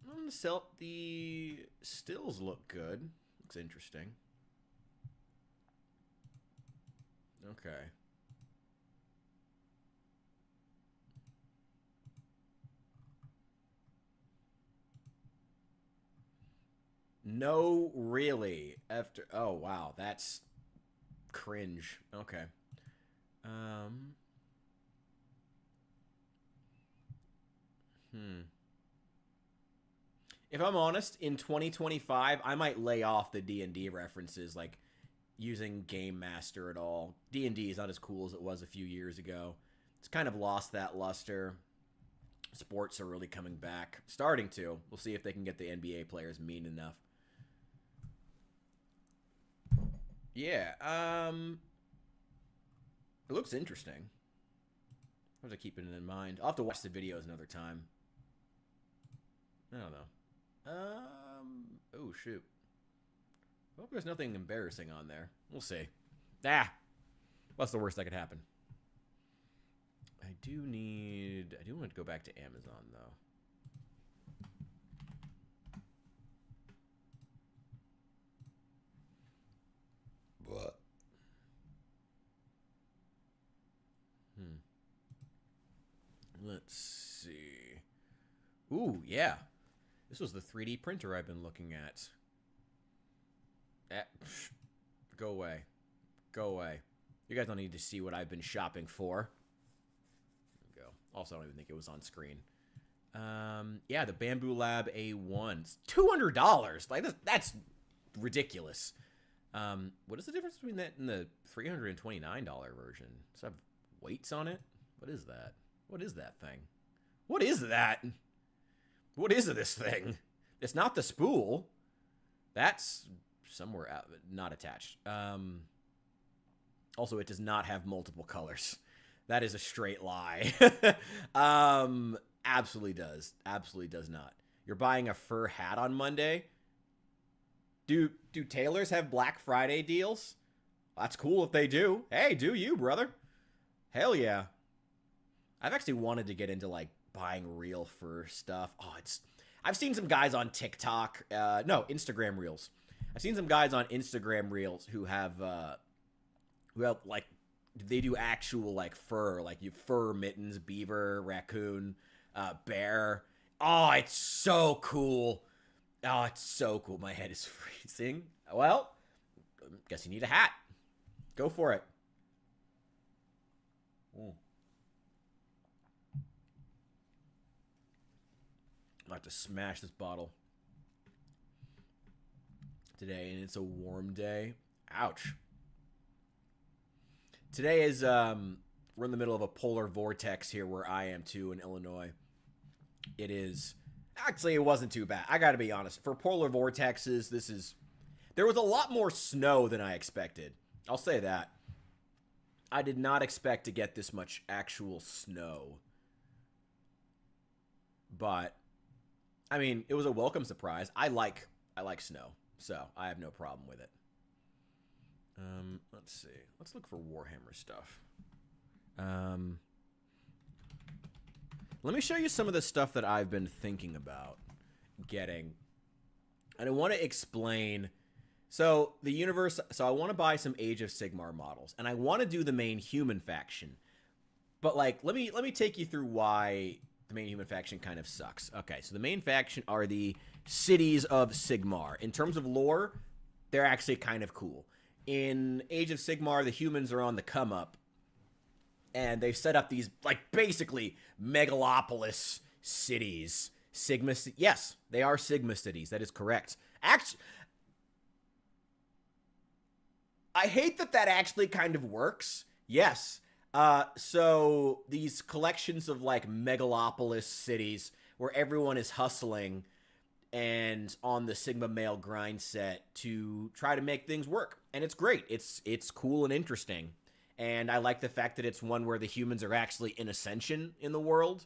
going to sell the stills look good. Looks interesting. Okay. No, really. After, oh wow, that's cringe. Okay. If I'm honest, in 2025, I might lay off the D&D references, like using Game Master at all. D&D is not as cool as it was a few years ago. It's kind of lost that luster. Sports are really coming back. Starting to. We'll see if they can get the NBA players mean enough. Yeah, it looks interesting. I have to keep it in mind. I'll have to watch the videos another time. I don't know. Oh, shoot. I hope there's nothing embarrassing on there. We'll see. What's the worst that could happen? I do want to go back to Amazon, though. What? Let's see. Ooh, yeah. This was the 3D printer I've been looking at. Go away. Go away. You guys don't need to see what I've been shopping for. Also, I don't even think it was on screen. Yeah, the Bamboo Lab A1. It's $200. Like, that's ridiculous. What is the difference between that and the $329 version? Does it have weights on it? What is that? What is that thing? What is that? What is this thing? It's not the spool. That's somewhere out, not attached. Also, it does not have multiple colors. That is a straight lie. Absolutely does. Absolutely does not. You're buying a fur hat on Monday? Do tailors have Black Friday deals? That's cool if they do. Hey, do you, brother? Hell yeah. I've actually wanted to get into, like, buying real fur stuff. Oh, I've seen some guys on TikTok. No, Instagram Reels. I've seen some guys on Instagram Reels who have, like, they do actual, like, fur. Like, fur mittens, beaver, raccoon, bear. Oh, it's so cool. Oh, it's so cool. My head is freezing. Well, guess you need a hat. Go for it. I'm about to smash this bottle today, and it's a warm day. Ouch. Today is, we're in the middle of a polar vortex here where I am too in Illinois. It is, actually, it wasn't too bad. I gotta be honest. For polar vortexes, there was a lot more snow than I expected. I'll say that. I did not expect to get this much actual snow. But, I mean, it was a welcome surprise. I like snow, so I have no problem with it. Let's see. Let's look for Warhammer stuff. Let me show you some of the stuff that I've been thinking about getting. And I want to explain. So, the universe. So, I want to buy some Age of Sigmar models. And I want to do the main human faction. But, like, let me take you through why the main human faction kind of sucks. Okay, so the main faction are the cities of Sigmar. In terms of lore, they're actually kind of cool. In Age of Sigmar, the humans are on the come up. And they've set up these, like, basically megalopolis cities. Yes, they are Sigma cities. That is correct. Actually, I hate that actually kind of works. Yes. So these collections of, like, megalopolis cities where everyone is hustling and on the Sigma male grind set to try to make things work. And it's great. It's cool and interesting. And I like the fact that it's one where the humans are actually in ascension in the world.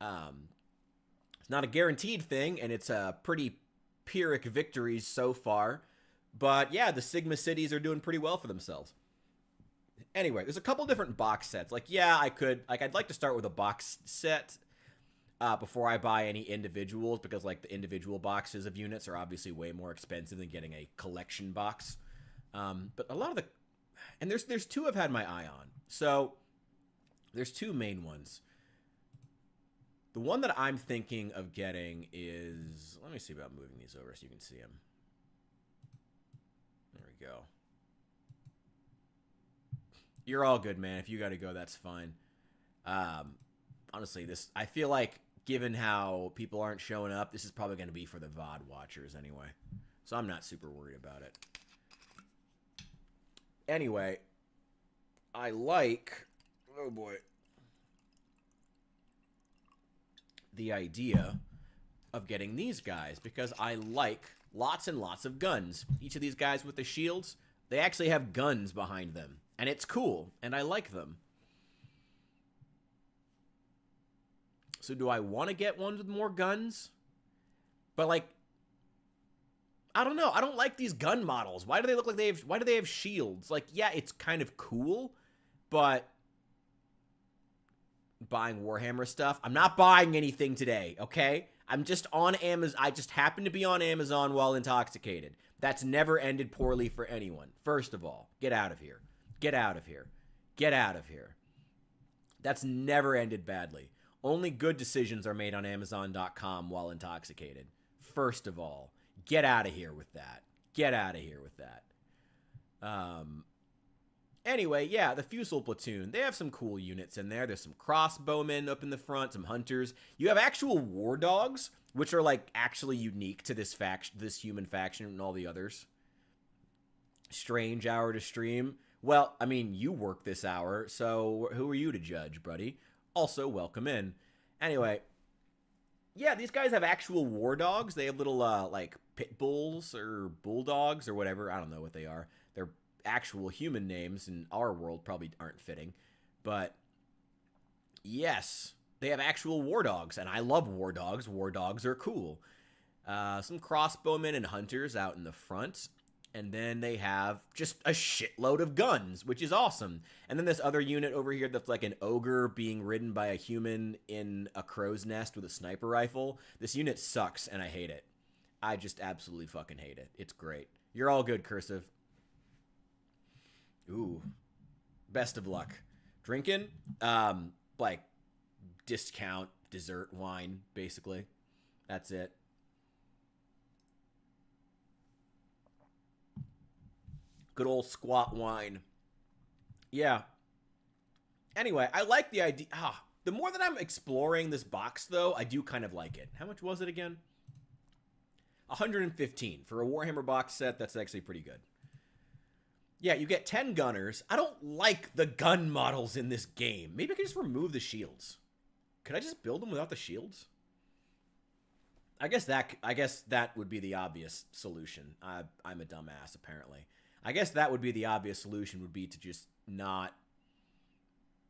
It's not a guaranteed thing, and it's a pretty Pyrrhic victories so far. But yeah, the Sigma cities are doing pretty well for themselves. Anyway, there's a couple different box sets. Like, yeah, I'd like to start with a box set before I buy any individuals, because, like, the individual boxes of units are obviously way more expensive than getting a collection box. But a lot of the... And there's two I've had my eye on. So, there's two main ones. The one that I'm thinking of getting is... Let me see about moving these over so you can see them. There we go. You're all good, man. If you gotta go, that's fine. Honestly, I feel like, given how people aren't showing up, this is probably going to be for the VOD watchers anyway. So I'm not super worried about it. Anyway, I like... Oh, boy. The idea of getting these guys, because I like lots and lots of guns. Each of these guys with the shields, they actually have guns behind them. And it's cool, and I like them. So do I want to get ones with more guns? But, like, I don't know. I don't like these gun models. Why do they look like why do they have shields? Like, yeah, it's kind of cool, but buying Warhammer stuff. I'm not buying anything today, okay? I'm just on Amazon. I just happened to be on Amazon while intoxicated. That's never ended poorly for anyone. First of all, get out of here. Get out of here. Get out of here. That's never ended badly. Only good decisions are made on Amazon.com while intoxicated. First of all, get out of here with that. Get out of here with that. Anyway, yeah, the Fusel platoon, they have some cool units in there. There's some crossbowmen up in the front, some hunters. You have actual war dogs, which are like actually unique to this faction, this human faction, and all the others. Strange hour to stream. Well, I mean, you work this hour, so who are you to judge, buddy? Also, welcome in. Anyway, yeah, these guys have actual war dogs. They have little, like, pit bulls or bulldogs or whatever. I don't know what they are. They're actual human names in our world probably aren't fitting. But, yes, they have actual war dogs, and I love war dogs. War dogs are cool. Some crossbowmen and hunters out in the front. And then they have just a shitload of guns, which is awesome. And then this other unit over here that's like an ogre being ridden by a human in a crow's nest with a sniper rifle. This unit sucks, and I hate it. I just absolutely fucking hate it. It's great. You're all good, Cursive. Ooh. Best of luck. Drinking? Like, discount dessert wine, basically. That's it. Good old squat wine. Yeah. Anyway, I like the idea. The more that I'm exploring this box, though, I do kind of like it. How much was it again? 115. For a Warhammer box set, that's actually pretty good. Yeah, you get 10 gunners. I don't like the gun models in this game. Maybe I could just remove the shields. Could I just build them without the shields? I guess that would be the obvious solution. I'm a dumbass, apparently. I guess that would be the obvious solution, would be to just not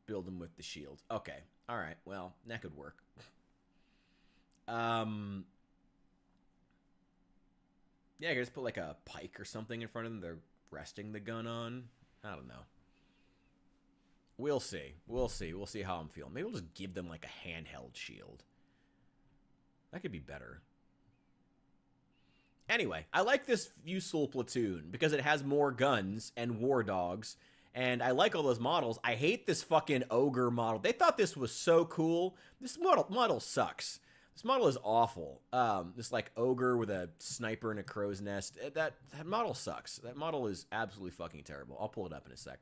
build them with the shield. Okay. All right. Well, that could work. Yeah, I could just put like a pike or something in front of them they're resting the gun on. I don't know. We'll see. We'll see. We'll see how I'm feeling. Maybe we'll just give them like a handheld shield. That could be better. Anyway, I like this Fusel platoon because it has more guns and war dogs, and I like all those models. I hate this fucking ogre model. They thought this was so cool. This model sucks. This model is awful. This like ogre with a sniper and a crow's nest. That model sucks. That model is absolutely fucking terrible. I'll pull it up in a sec.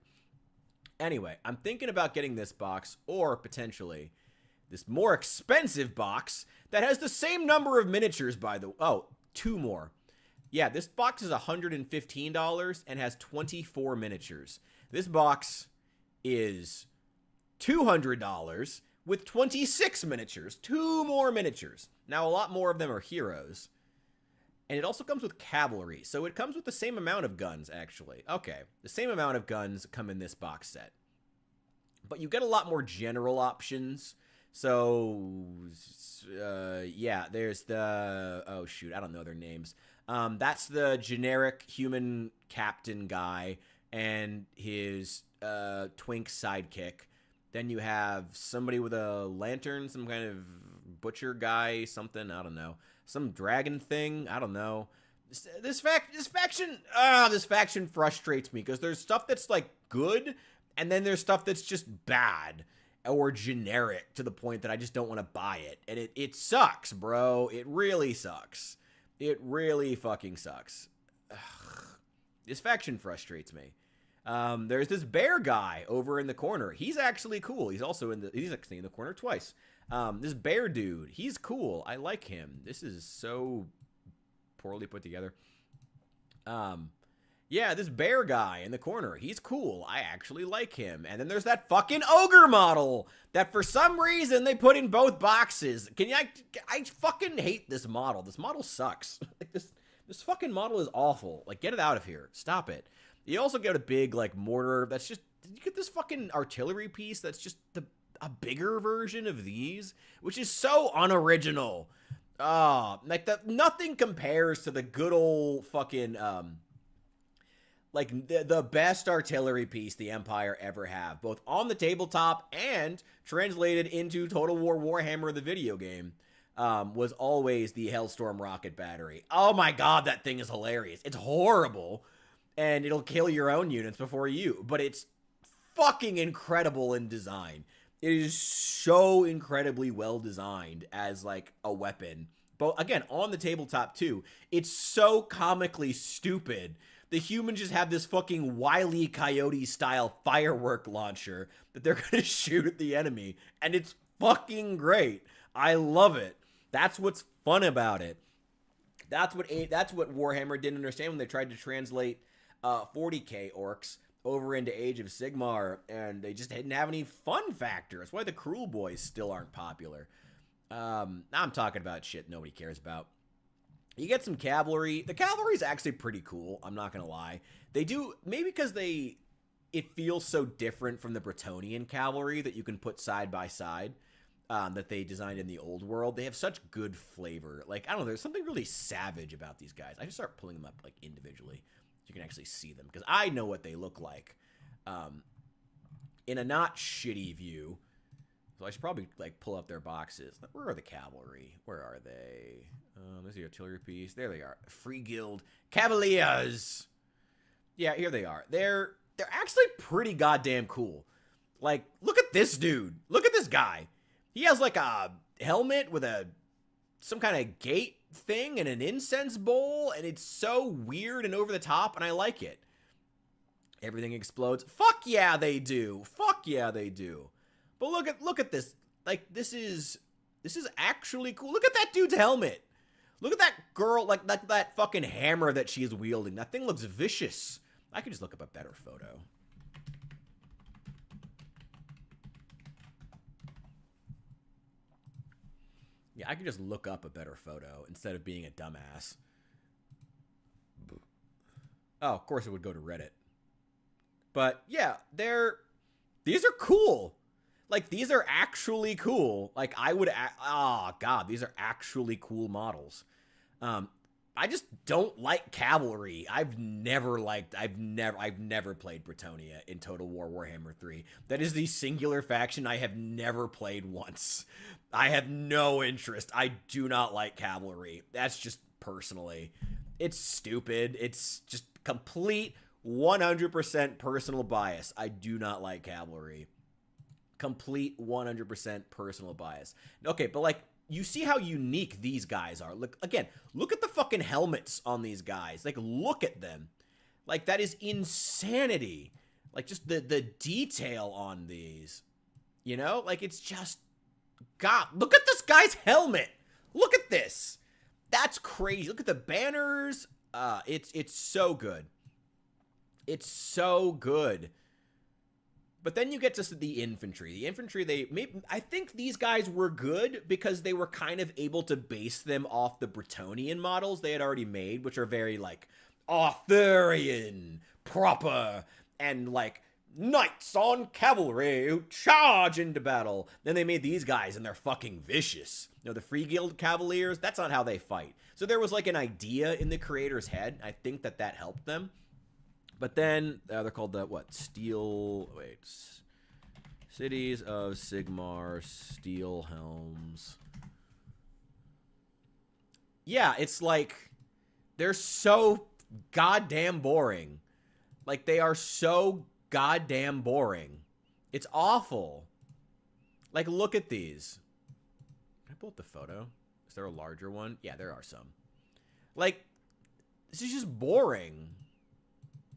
Anyway, I'm thinking about getting this box, or potentially this more expensive box that has the same number of miniatures, by the way. Oh, 2 more. Yeah, this box is $115 and has 24 miniatures. This box is $200 with 26 miniatures. 2 more miniatures. Now, a lot more of them are heroes. And it also comes with cavalry. So it comes with the same amount of guns, actually. Okay, the same amount of guns come in this box set. But you get a lot more general options. So, yeah, there's the, oh shoot, I don't know their names. That's the generic human captain guy and his twink sidekick. Then you have somebody with a lantern, some kind of butcher guy, something, I don't know. Some dragon thing, I don't know. This faction frustrates me because there's stuff that's like good, and then there's stuff that's just bad or generic to the point that I just don't want to buy it. And it sucks, bro. It really sucks. It really fucking sucks. Ugh. This faction frustrates me. There's this bear guy over in the corner. He's actually cool. He's actually in the corner twice. This bear dude, he's cool. I like him. This is so poorly put together. Yeah, this bear guy in the corner, he's cool. I actually like him. And then there's that fucking ogre model that for some reason they put in both boxes. I fucking hate this model. This model sucks. Like this fucking model is awful. Like, get it out of here. Stop it. You also get a big, like, mortar that's just, you get this fucking artillery piece that's just a bigger version of these, which is so unoriginal. Like, nothing compares to the good old fucking, like, the best artillery piece the Empire ever have, both on the tabletop and translated into Total War Warhammer, the video game, was always the Hellstorm rocket battery. Oh my god, that thing is hilarious. It's horrible, and it'll kill your own units before you, but it's fucking incredible in design. It is so incredibly well designed as, like, a weapon. But, again, on the tabletop, too, it's so comically stupid The humans just have this fucking Wile E. Coyote style firework launcher that they're gonna shoot at the enemy, and it's fucking great. I love it. That's what's fun about it. That's what Warhammer didn't understand when they tried to translate 40k orcs over into Age of Sigmar, and they just didn't have any fun factor. That's why the Cruel Boys still aren't popular. I'm talking about shit nobody cares about. You get some cavalry. The cavalry is actually pretty cool. I'm not gonna lie. They do, maybe because it feels so different from the Bretonnian cavalry that you can put side by side. That they designed in the old world. They have such good flavor. Like, I don't know, there's something really savage about these guys. I should start pulling them up, like, individually so you can actually see them, because I know what they look like in a not shitty view. So I should probably, like, pull up their boxes. Where are the cavalry? Where are they? There's the artillery piece. There they are. Free Guild Cavaliers. Yeah, here they are. They're actually pretty goddamn cool. Like, look at this dude. Look at this guy. He has like a helmet with some kind of gate thing and an incense bowl, and it's so weird and over the top, and I like it. Everything explodes. Fuck yeah, they do. Fuck yeah, they do. But look at this. Like, this is actually cool. Look at that dude's helmet. Look at that girl, like that fucking hammer that she's wielding. That thing looks vicious. I could just look up a better photo. Yeah, I could just look up a better photo instead of being a dumbass. Oh, of course it would go to Reddit. But yeah, these are cool. Like, these are actually cool. Like, God, these are actually cool models. I just don't like cavalry. I've never played Bretonnia in Total War Warhammer 3. That is the singular faction I have never played once. I have no interest. I do not like cavalry. That's just personally. It's stupid. It's just complete 100% personal bias. I do not like cavalry. Complete 100% personal bias. Okay, but like, you see how unique these guys are. Look at the fucking helmets on these guys. Like, look at them. Like, that is insanity. Like, just the detail on these. You know? Like, it's just, God, look at this guy's helmet. Look at this. That's crazy. Look at the banners. It's so good. It's so good. But then you get to the infantry. The infantry, I think these guys were good because they were kind of able to base them off the Bretonnian models they had already made, which are very, like, Arthurian, proper, and, like, knights on cavalry who charge into battle. Then they made these guys, and they're fucking vicious. You know, the Free Guild Cavaliers, that's not how they fight. So there was, like, an idea in the creator's head. I think that helped them. But then, they're called the, Cities of Sigmar Steel Helms. Yeah, it's like, they're so goddamn boring. Like, they are so goddamn boring. It's awful. Like, look at these. Can I pull up the photo? Is there a larger one? Yeah, there are some. Like, this is just boring.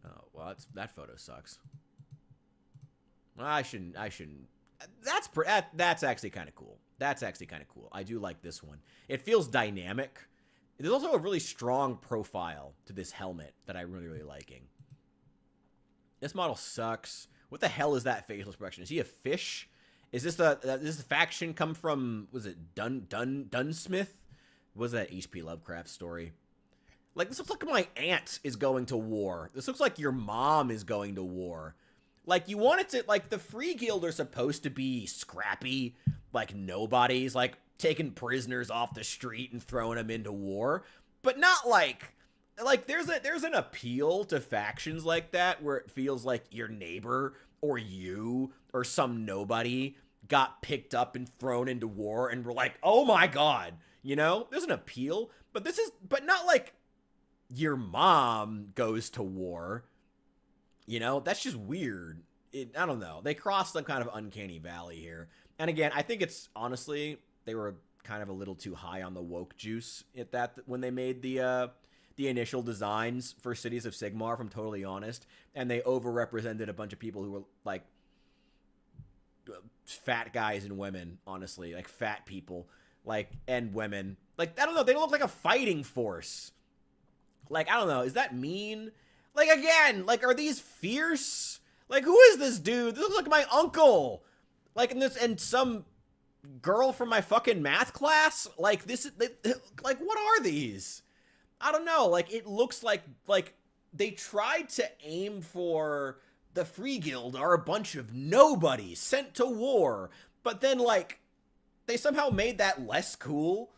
Oh, well, that photo sucks. Well, I shouldn't. That's actually kind of cool. That's actually kind of cool. I do like this one. It feels dynamic. There's also a really strong profile to this helmet that I'm really, really liking. This model sucks. What the hell is that facial expression? Is he a fish? Is this the faction come from, was it Dunsmith? Was that H.P. Lovecraft story? Like, this looks like my aunt is going to war. This looks like your mom is going to war. Like, you want it to, like, the Free Guild are supposed to be scrappy, like nobodies, like taking prisoners off the street and throwing them into war, but not like there's an appeal to factions like that where it feels like your neighbor or you or some nobody got picked up and thrown into war and we're like, oh my God, you know, there's an appeal, but not like your mom goes to war, you know, that's just weird. I don't know. They crossed some kind of uncanny valley here. And again, I think it's honestly, they were kind of a little too high on the woke juice at that when they made the the initial designs for Cities of Sigmar, if I'm totally honest, and they overrepresented a bunch of people who were like fat guys and women, honestly, like fat people, like, and women. Like, I don't know, they don't look like a fighting force. Like, I don't know, is that mean? Like, again, like, are these fierce? Like, who is this dude? This looks like my uncle. Like, and some girl from my fucking math class? Like, like, what are these? I don't know, like, it looks like they tried to aim for the Free Guild are a bunch of nobodies sent to war, but then, like, they somehow made that less cool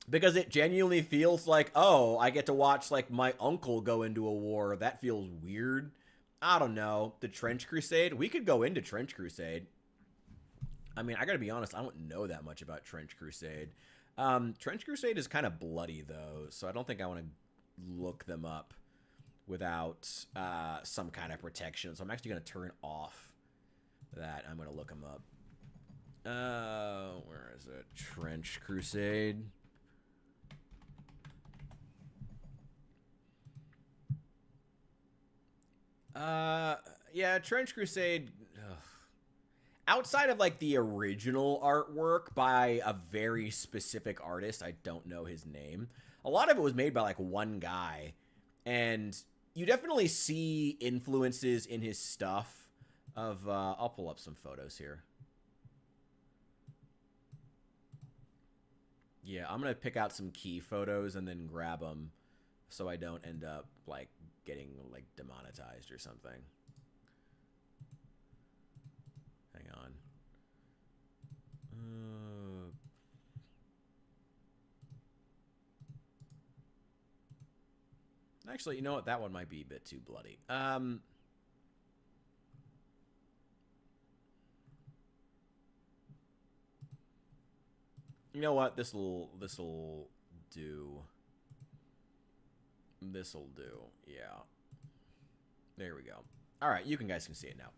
because it genuinely feels like, oh, I get to watch, like, my uncle go into a war. That feels weird. I don't know. The Trench Crusade? We could go into Trench Crusade. I mean, I gotta be honest, I don't know that much about Trench Crusade. Trench Crusade is kind of bloody, though, so I don't think I want to look them up without some kind of protection. So I'm actually going to turn off that. I'm going to look them up. Where is it? Trench Crusade. Yeah, Trench Crusade. Ugh. Outside of, like, the original artwork by a very specific artist, I don't know his name, a lot of it was made by, like, one guy. And you definitely see influences in his stuff of, I'll pull up some photos here. Yeah, I'm going to pick out some key photos and then grab them so I don't end up, like, getting, like, demonetized or something. Hang on. Actually, you know what? That one might be a bit too bloody. You know what? This'll do. This'll do. Yeah. There we go. All right, you guys can see it now.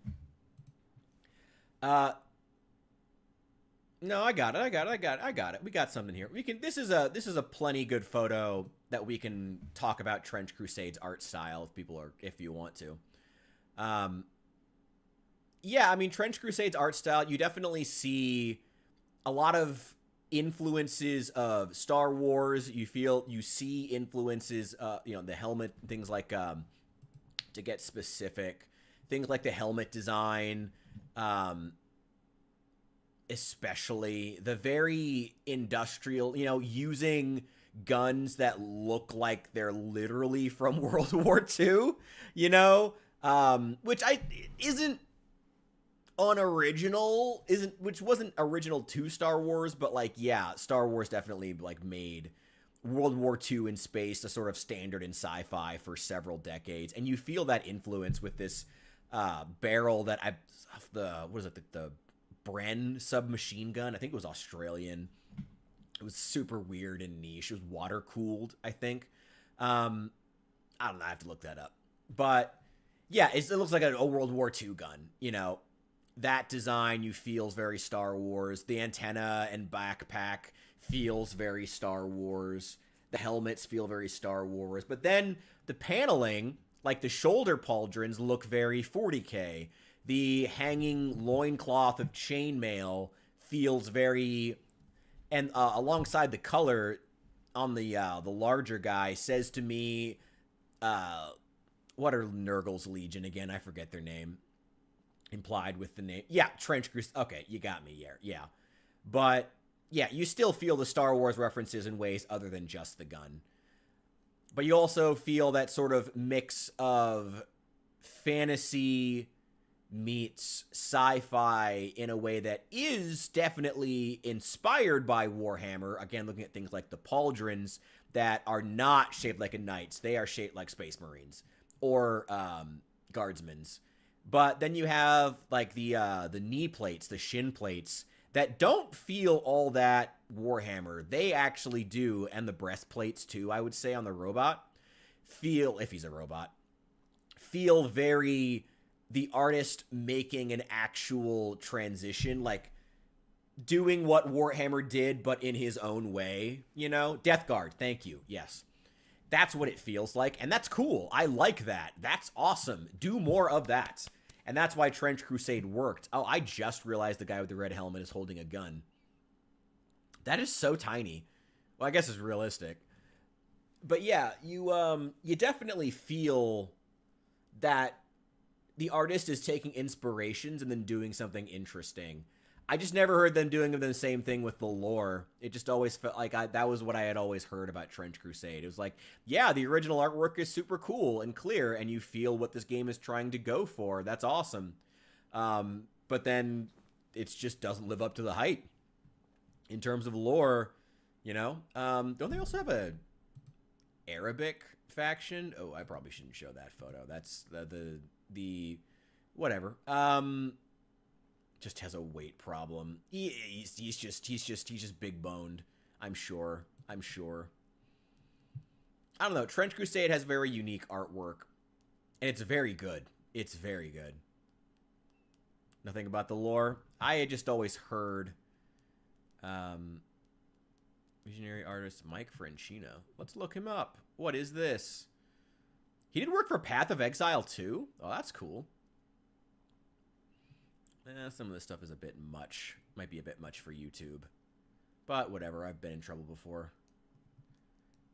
No, I got it. We got something here. We can. This is a plenty good photo that we can talk about Trench Crusade's art style if you want to. Yeah, I mean, Trench Crusade's art style, you definitely see a lot of influences of Star Wars. You see influences, the helmet, things like, to get specific, things like the helmet design, especially the very industrial, using guns that look like they're literally from World War II, which isn't unoriginal, which wasn't original to Star Wars, but, like, yeah, Star Wars definitely, like, made World War II in space a sort of standard in sci-fi for several decades, and you feel that influence with this barrel that the Bren submachine gun. I think it was Australian. It was super weird and niche. It was water cooled, I think. I don't know. I have to look that up. But yeah, it looks like a World War II gun. That design you feels very Star Wars. The antenna and backpack feels very Star Wars. The helmets feel very Star Wars. But then the paneling, like the shoulder pauldrons, look very 40K. The hanging loincloth of chainmail feels very, and alongside the color on the larger guy says to me, what are Nurgle's Legion again? I forget their name. Implied with the name. Yeah, Trench Crusade. Okay, you got me here. Yeah. But, yeah, you still feel the Star Wars references in ways other than just the gun. But you also feel that sort of mix of fantasy meets sci-fi in a way that is definitely inspired by Warhammer. Again, looking at things like the pauldrons that are not shaped like a knight's. They are shaped like Space Marines or guardsmen's. But then you have, like, the knee plates, the shin plates, that don't feel all that Warhammer. They actually do, and the breastplates, too, I would say, on the robot, if he's a robot, feel very the artist making an actual transition, like, doing what Warhammer did, but in his own way, Death Guard, thank you, yes. That's what it feels like, and that's cool. I like that. That's awesome. Do more of that. And that's why Trench Crusade worked. Oh, I just realized the guy with the red helmet is holding a gun. That is so tiny. Well, I guess it's realistic. But yeah, you definitely feel that the artist is taking inspirations and then doing something interesting. I just never heard them doing the same thing with the lore. It just always felt like that was what I had always heard about Trench Crusade. It was like, yeah, the original artwork is super cool and clear, and you feel what this game is trying to go for. That's awesome. But then it just doesn't live up to the hype. In terms of lore, you know? Don't they also have a Arabic faction? Oh, I probably shouldn't show that photo. That's the whatever. Just has a weight problem. He's just big boned. I'm sure. I don't know. Trench Crusade has very unique artwork, and it's very good. It's very good. Nothing about the lore. I had just always heard. Visionary artist Mike Francino. Let's look him up. What is this? He did work for Path of Exile too? Oh, that's cool. Some of this stuff is a bit much. Might be a bit much for YouTube. But whatever, I've been in trouble before.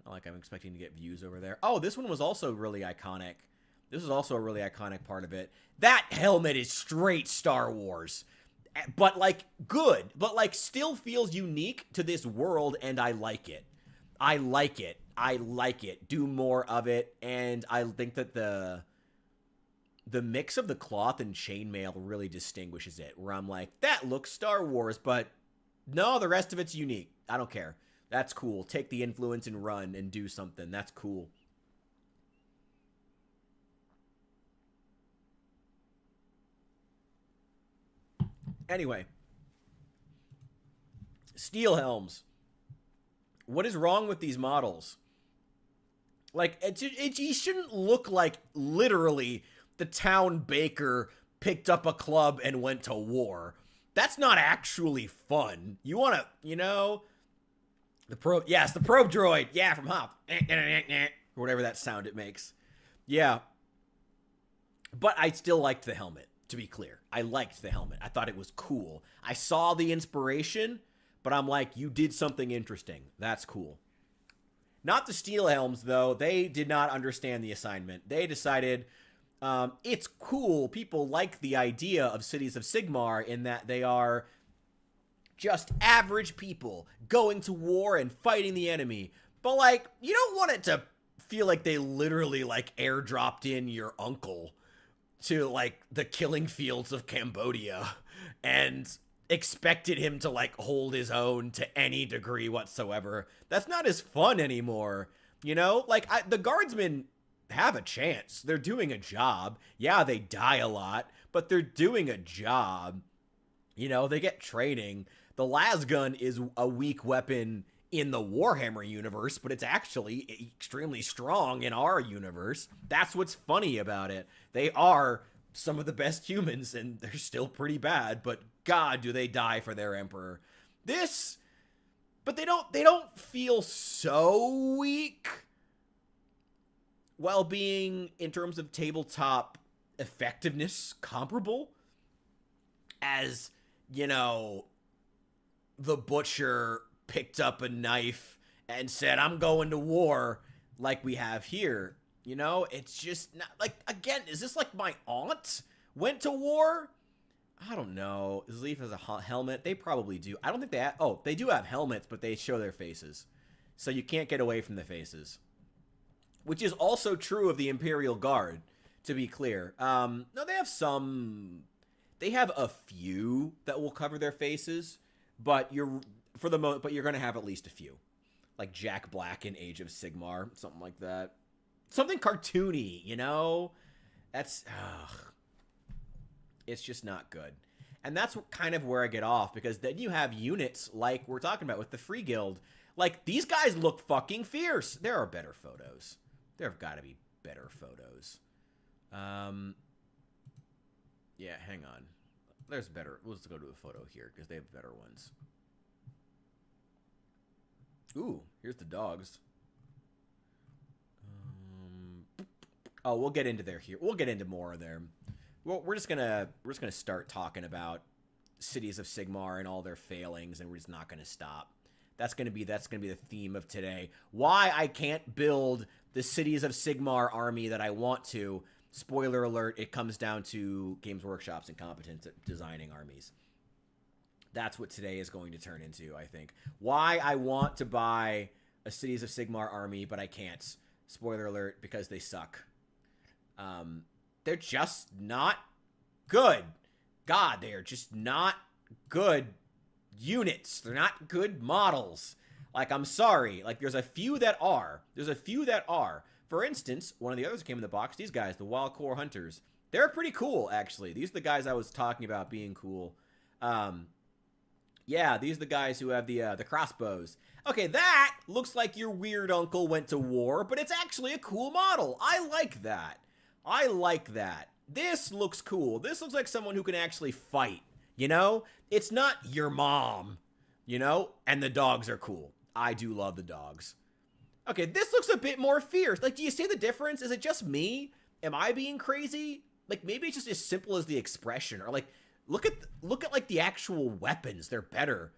Not like I'm expecting to get views over there. Oh, this one was also really iconic. This is also a really iconic part of it. That helmet is straight Star Wars. But, like, good. But, like, still feels unique to this world, and I like it. I like it. I like it. Do more of it. And I think that the mix of the cloth and chainmail really distinguishes it, where I'm like, that looks Star Wars, but no, the rest of it's unique. I don't care. That's cool. Take the influence and run and do something. That's cool. Anyway. Steel helms. What is wrong with these models? Like, it shouldn't look like literally the town baker picked up a club and went to war. That's not actually fun. You want to, you know, the probe droid. Yeah, from Hop. Or whatever that sound it makes. Yeah. But I still liked the helmet, to be clear. I liked the helmet. I thought it was cool. I saw the inspiration, but I'm like, you did something interesting. That's cool. Not the steel helms, though. They did not understand the assignment. They decided... it's cool. People like the idea of Cities of Sigmar in that they are just average people going to war and fighting the enemy. But, like, you don't want it to feel like they literally, like, airdropped in your uncle to, like, the killing fields of Cambodia and expected him to, like, hold his own to any degree whatsoever. That's not as fun anymore, you know? Like, the guardsmen... have a chance. They're doing a job. Yeah, they die a lot, but they're doing a job. You know, they get training. The lasgun is a weak weapon in the Warhammer universe, but it's actually extremely strong in our universe. That's what's funny about it. They are some of the best humans, and they're still pretty bad, but God, do they die for their emperor. But they don't feel so weak while being, in terms of tabletop effectiveness, comparable as, you know, the butcher picked up a knife and said, I'm going to war, like we have here. You know, it's just not, like, again, is this like my aunt went to war? I don't know. Does Leaf has a helmet? They probably do. I don't think they have, they do have helmets, but they show their faces. So you can't get away from the faces. Which is also true of the Imperial Guard, to be clear. No, they have some... They have a few that will cover their faces, but you're going to have at least a few. Like Jack Black in Age of Sigmar, something like that. Something cartoony, you know? That's... it's just not good. And that's kind of where I get off, because then you have units like we're talking about with the Free Guild. Like, these guys look fucking fierce. There are better photos. There have got to be better photos. Yeah, hang on. There's better. Let's go to a photo here, because they have better ones. Ooh, here's the dogs. Oh, we'll get into there here. We'll get into more of there. Well, we're just gonna start talking about cities of Sigmar and all their failings, and we're just not gonna stop. That's gonna be the theme of today. Why I can't build the cities of Sigmar army that I want to. Spoiler alert: it comes down to Games Workshop's incompetence at designing armies. That's what today is going to turn into, I think. Why I want to buy a Cities of Sigmar army, but I can't. Spoiler alert, because they suck. They're just not good. God, they are just not good units. They're not good models. Like, I'm sorry. Like, there's a few that are. For instance, one of the others that came in the box, these guys, the Wild Core Hunters. They're pretty cool, actually. These are the guys I was talking about being cool. Yeah, these are the guys who have the crossbows. Okay, that looks like your weird uncle went to war, but it's actually a cool model. I like that. This looks cool. This looks like someone who can actually fight, you know? It's not your mom, you know? And the dogs are cool. I do love the dogs. Okay, this looks a bit more fierce. Like, do you see the difference? Is it just me? Am I being crazy? Like, maybe it's just as simple as the expression, or like, look at like the actual weapons. They're better.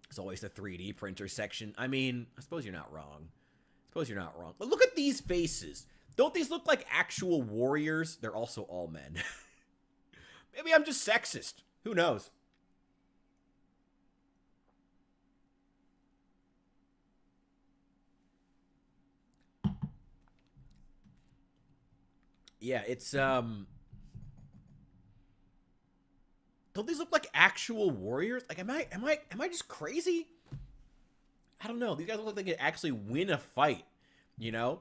It's always the 3D printer section. I mean, I suppose you're not wrong. But look at these faces. Don't these look like actual warriors? They're also all men. Maybe I'm just sexist. Who knows? Yeah, it's don't these look like actual warriors? Like, am I just crazy? I don't know. These guys look like they could actually win a fight, you know?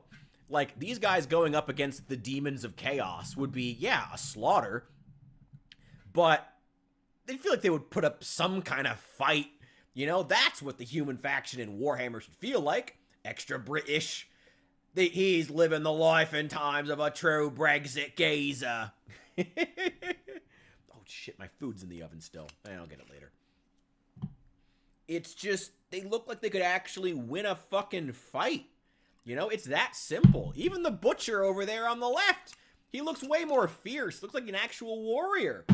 Like, these guys going up against the demons of chaos would be, yeah, a slaughter. But they feel like they would put up some kind of fight. You know, that's what the human faction in Warhammer should feel like. Extra British. He's living the life and times of a true Brexit geezer. Oh, shit, my food's in the oven still. I'll get it later. It's just, they look like they could actually win a fucking fight. You know, it's that simple. Even the butcher over there on the left, he looks way more fierce. Looks like an actual warrior.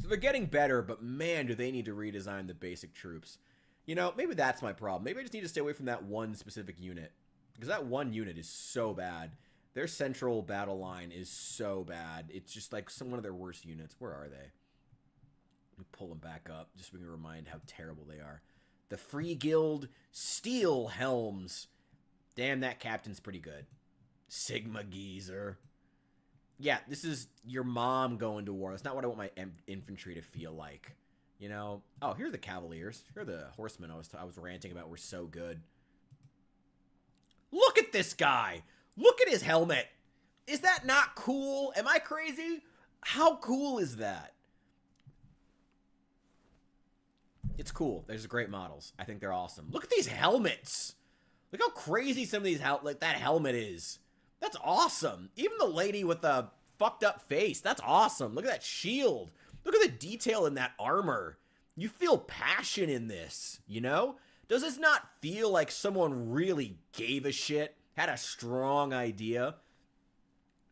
So they're getting better, but man, do they need to redesign the basic troops. You know, maybe that's my problem. Maybe I just need to stay away from that one specific unit. Because that one unit is so bad. Their central battle line is so bad. It's just like one of their worst units. Where are they? Let me pull them back up just so we can remind how terrible they are. The Free Guild Steel Helms. Damn, that captain's pretty good. Sigma Geezer. Yeah, this is your mom going to war. That's not what I want my infantry to feel like. You know? Oh, here are the Cavaliers. Here are the horsemen I was ranting about were so good. Look at this guy. Look at his helmet. Is that not cool? Am I crazy? How cool is that? It's cool. There's great models. I think they're awesome. Look at these helmets. Look how crazy some of these like that helmet is. That's awesome. Even the lady with the fucked up face. That's awesome. Look at that shield. Look at the detail in that armor. You feel passion in this, you know? Does this not feel like someone really gave a shit? Had a strong idea?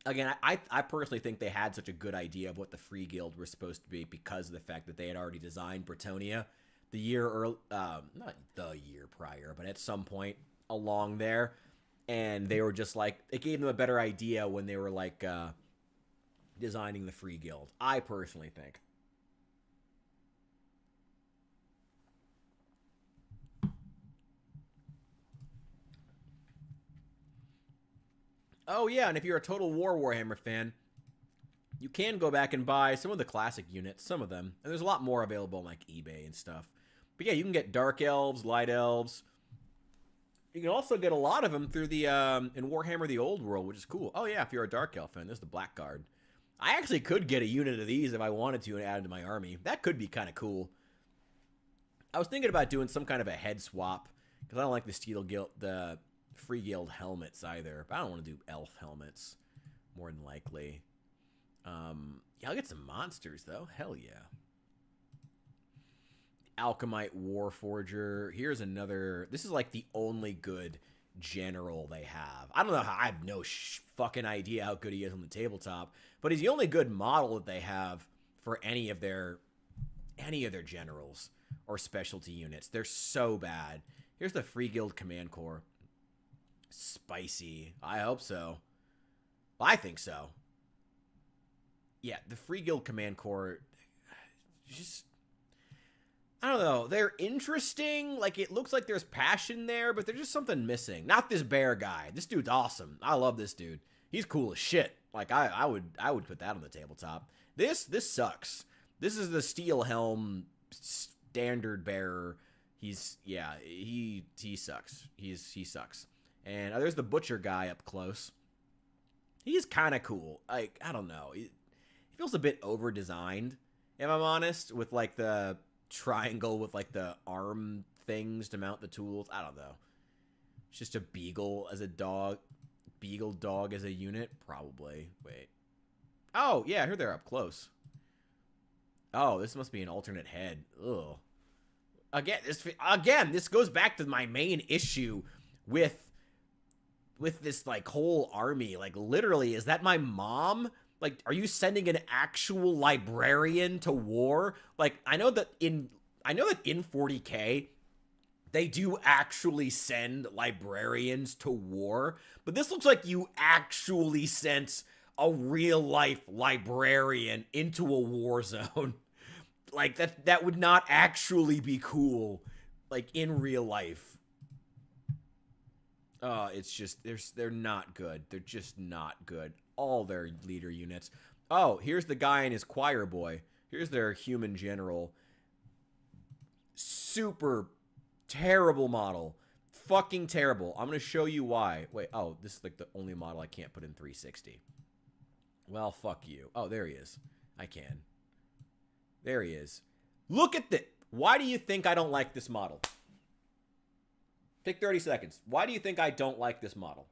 Again, I personally think they had such a good idea of what the Free Guild were supposed to be because of the fact that they had already designed Bretonia the year early, not the year prior, but at some point along there. And they were just like, it gave them a better idea when they were like designing the Free Guild. I personally think. Oh yeah, and if you're a Total War Warhammer fan, you can go back and buy some of the classic units, some of them. And there's a lot more available on like eBay and stuff. But yeah, you can get Dark Elves, Light Elves. You can also get a lot of them through the in Warhammer the Old World, which is cool. Oh yeah, if you're a Dark Elf fan, there's the Blackguard. I actually could get a unit of these if I wanted to and add it to my army. That could be kind of cool. I was thinking about doing some kind of a head swap because I don't like the Free Guild helmets either. But I don't want to do elf helmets, more than likely. Yeah, I'll get some monsters though. Hell yeah. Alchemite Warforger. Here's another. This is like the only good general they have. I don't know how, I have no fucking idea how good he is on the tabletop, but he's the only good model that they have for any of their generals or specialty units. They're so bad. Here's the Free Guild Command Corps. Spicy. I hope so. I think so. Yeah, the Free Guild Command Corps, just, I don't know. They're interesting. Like, it looks like there's passion there, but there's just something missing. Not this bear guy. This dude's awesome. I love this dude. He's cool as shit. Like, I would put that on the tabletop. This sucks. This is the Steel Helm standard bearer. He's, yeah, he sucks. He sucks. And there's the Butcher guy up close. He's kind of cool. Like, I don't know. He feels a bit over-designed, if I'm honest, with, like, the triangle with, like, the arm things to mount the tools. I don't know. It's just a beagle as a dog. Beagle dog as a unit? Probably. Wait. Oh, yeah, I heard they're up close. Oh, this must be an alternate head. Ugh. Again, this goes back to my main issue with this, like, whole army. Like, literally, is that my mom? Like, are you sending an actual librarian to war? Like, I know that in 40K, they do actually send librarians to war, but this looks like you actually sent a real-life librarian into a war zone. Like, that would not actually be cool, like, in real life. It's just, they're not good. They're just not good. All their leader units. Oh, here's the guy and his choir boy. Here's their human general. Super terrible model. Fucking terrible. I'm going to show you why. Wait, oh, this is like the only model I can't put in 360. Well, fuck you. Oh, there he is. I can. There he is. Look at this. Why do you think I don't like this model? Take 30 seconds. Why do you think I don't like this model?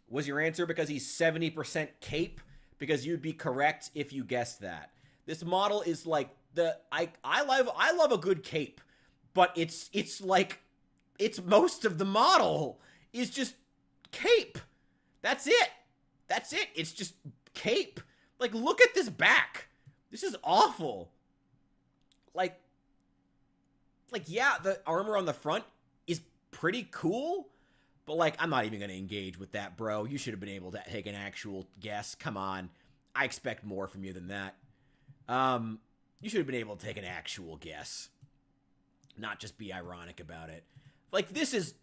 Was your answer because he's 70% cape? Because you'd be correct if you guessed that. This model is like I love a good cape, but it's like most of the model is just cape. That's it. That's it. It's just cape. Like, look at this back. This is awful. Like, yeah, the armor on the front is pretty cool, but, like, I'm not even going to engage with that, bro. You should have been able to take an actual guess. Come on. I expect more from you than that. You should have been able to take an actual guess. Not just be ironic about it. Like, this is,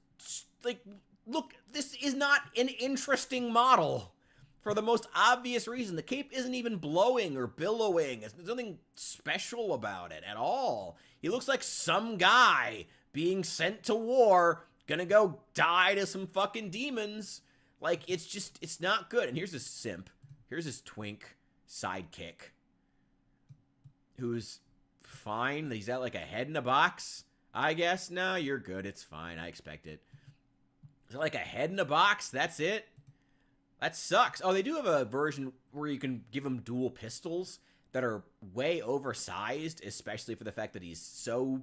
like, look, this is not an interesting model. For the most obvious reason. The cape isn't even blowing or billowing. There's nothing special about it at all. He looks like some guy being sent to war, gonna go die to some fucking demons. Like, it's not good. And here's his simp. Here's his twink sidekick. Who's fine. He's got like a head in a box, I guess. No, you're good. It's fine. I expect it. Is it like a head in a box? That's it? That sucks. Oh, they do have a version where you can give him dual pistols that are way oversized, especially for the fact that he's so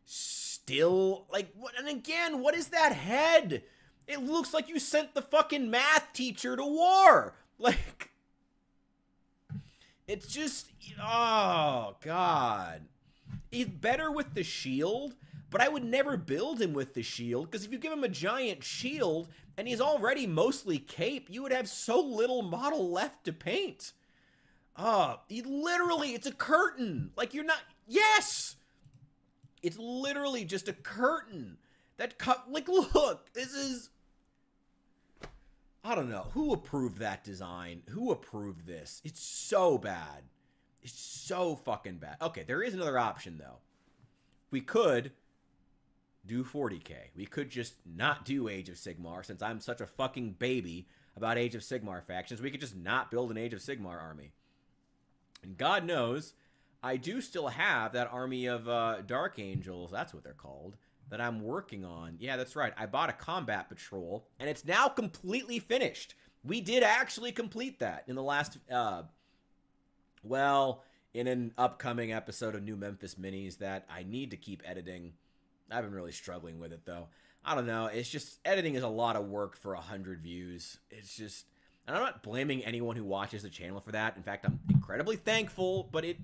still. Like, what? And again, what is that head? It looks like you sent the fucking math teacher to war. Like, it's just, oh, God. He's better with the shield, but I would never build him with the shield, because if you give him a giant shield and he's already mostly cape, you would have so little model left to paint. He literally, it's a curtain. Like, you're not, yes! It's literally just a curtain. Like, look, this is, I don't know. Who approved that design? Who approved this? It's so bad. It's so fucking bad. Okay, there is another option, though. We could do 40K. We could just not do Age of Sigmar, since I'm such a fucking baby about Age of Sigmar factions. We could just not build an Age of Sigmar army. And God knows, I do still have that army of Dark Angels, that's what they're called, that I'm working on. Yeah, that's right. I bought a combat patrol, and it's now completely finished. We did actually complete that in the last, well, in an upcoming episode of New Memphis Minis that I need to keep editing. I've been really struggling with it though. I don't know. It's just editing is a lot of work for 100 views. It's just, and I'm not blaming anyone who watches the channel for that. In fact, I'm incredibly thankful. But it,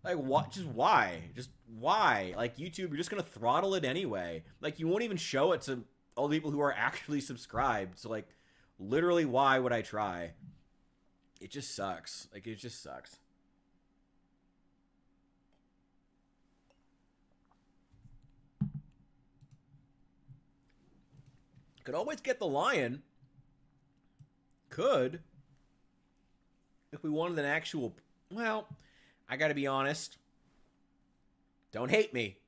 like, what? Just why? Just why? Like YouTube, you're just gonna throttle it anyway. Like you won't even show it to all the people who are actually subscribed. So like, literally, why would I try? It just sucks. Like it just sucks. Could always get the lion. Could. If we wanted an actual... Well, I gotta be honest. Don't hate me.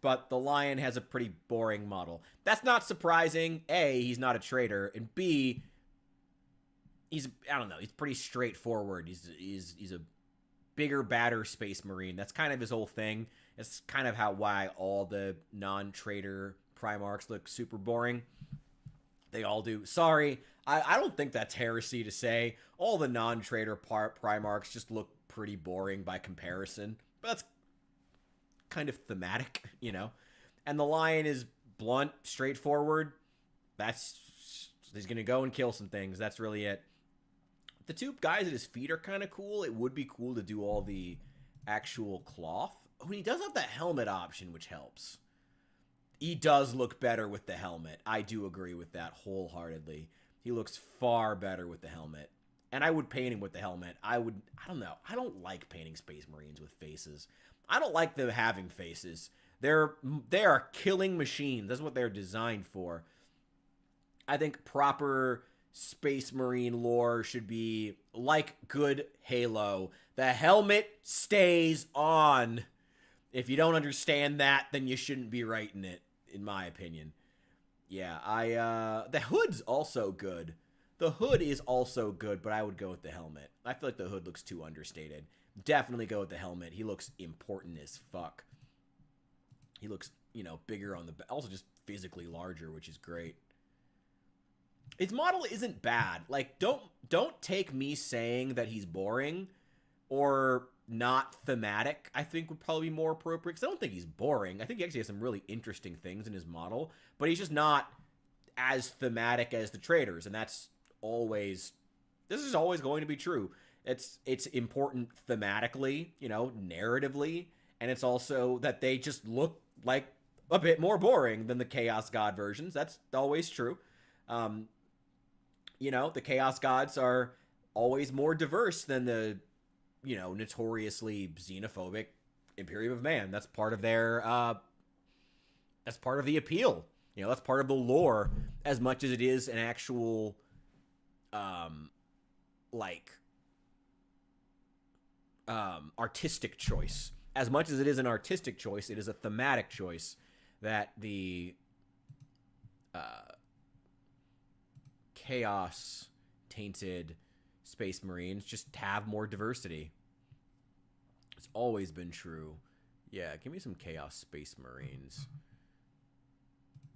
But the lion has a pretty boring model. That's not surprising. A, he's not a trader. And B, he's... I don't know. He's pretty straightforward. He's a bigger, badder Space Marine. That's kind of his whole thing. It's kind of why all the non-trader Primarchs look super boring. They all do. Sorry, I don't think that's heresy to say. All the non-trader Primarchs just look pretty boring by comparison. But that's kind of thematic, you know? And the lion is blunt, straightforward. He's going to go and kill some things. That's really it. The two guys at his feet are kind of cool. It would be cool to do all the actual cloth. Oh, he does have the helmet option, which helps. He does look better with the helmet. I do agree with that wholeheartedly. He looks far better with the helmet. And I would paint him with the helmet. I don't know. I don't like painting Space Marines with faces. I don't like them having faces. They are killing machines. That's what they're designed for. I think proper Space Marine lore should be like good Halo. The helmet stays on. If you don't understand that, then you shouldn't be writing it, in my opinion. Yeah, the hood's also good. The hood is also good, but I would go with the helmet. I feel like the hood looks too understated. Definitely go with the helmet. He looks important as fuck. He looks, you know, bigger on the back. Also just physically larger, which is great. His model isn't bad. Like, don't take me saying that he's boring or not thematic, I think would probably be more appropriate, because I don't think he's boring. I think he actually has some really interesting things in his model, but he's just not as thematic as the traders, and this is always going to be true. It's important thematically, you know, narratively, and it's also that they just look like a bit more boring than the Chaos God versions. That's always true. You know, the Chaos Gods are always more diverse than the, you know, notoriously xenophobic Imperium of Man. That's part of their, that's part of the appeal. You know, that's part of the lore as much as it is an actual, artistic choice. As much as it is an artistic choice, it is a thematic choice that the, chaos-tainted Space Marines just have more diversity. It's always been true. Yeah, give me some Chaos Space Marines.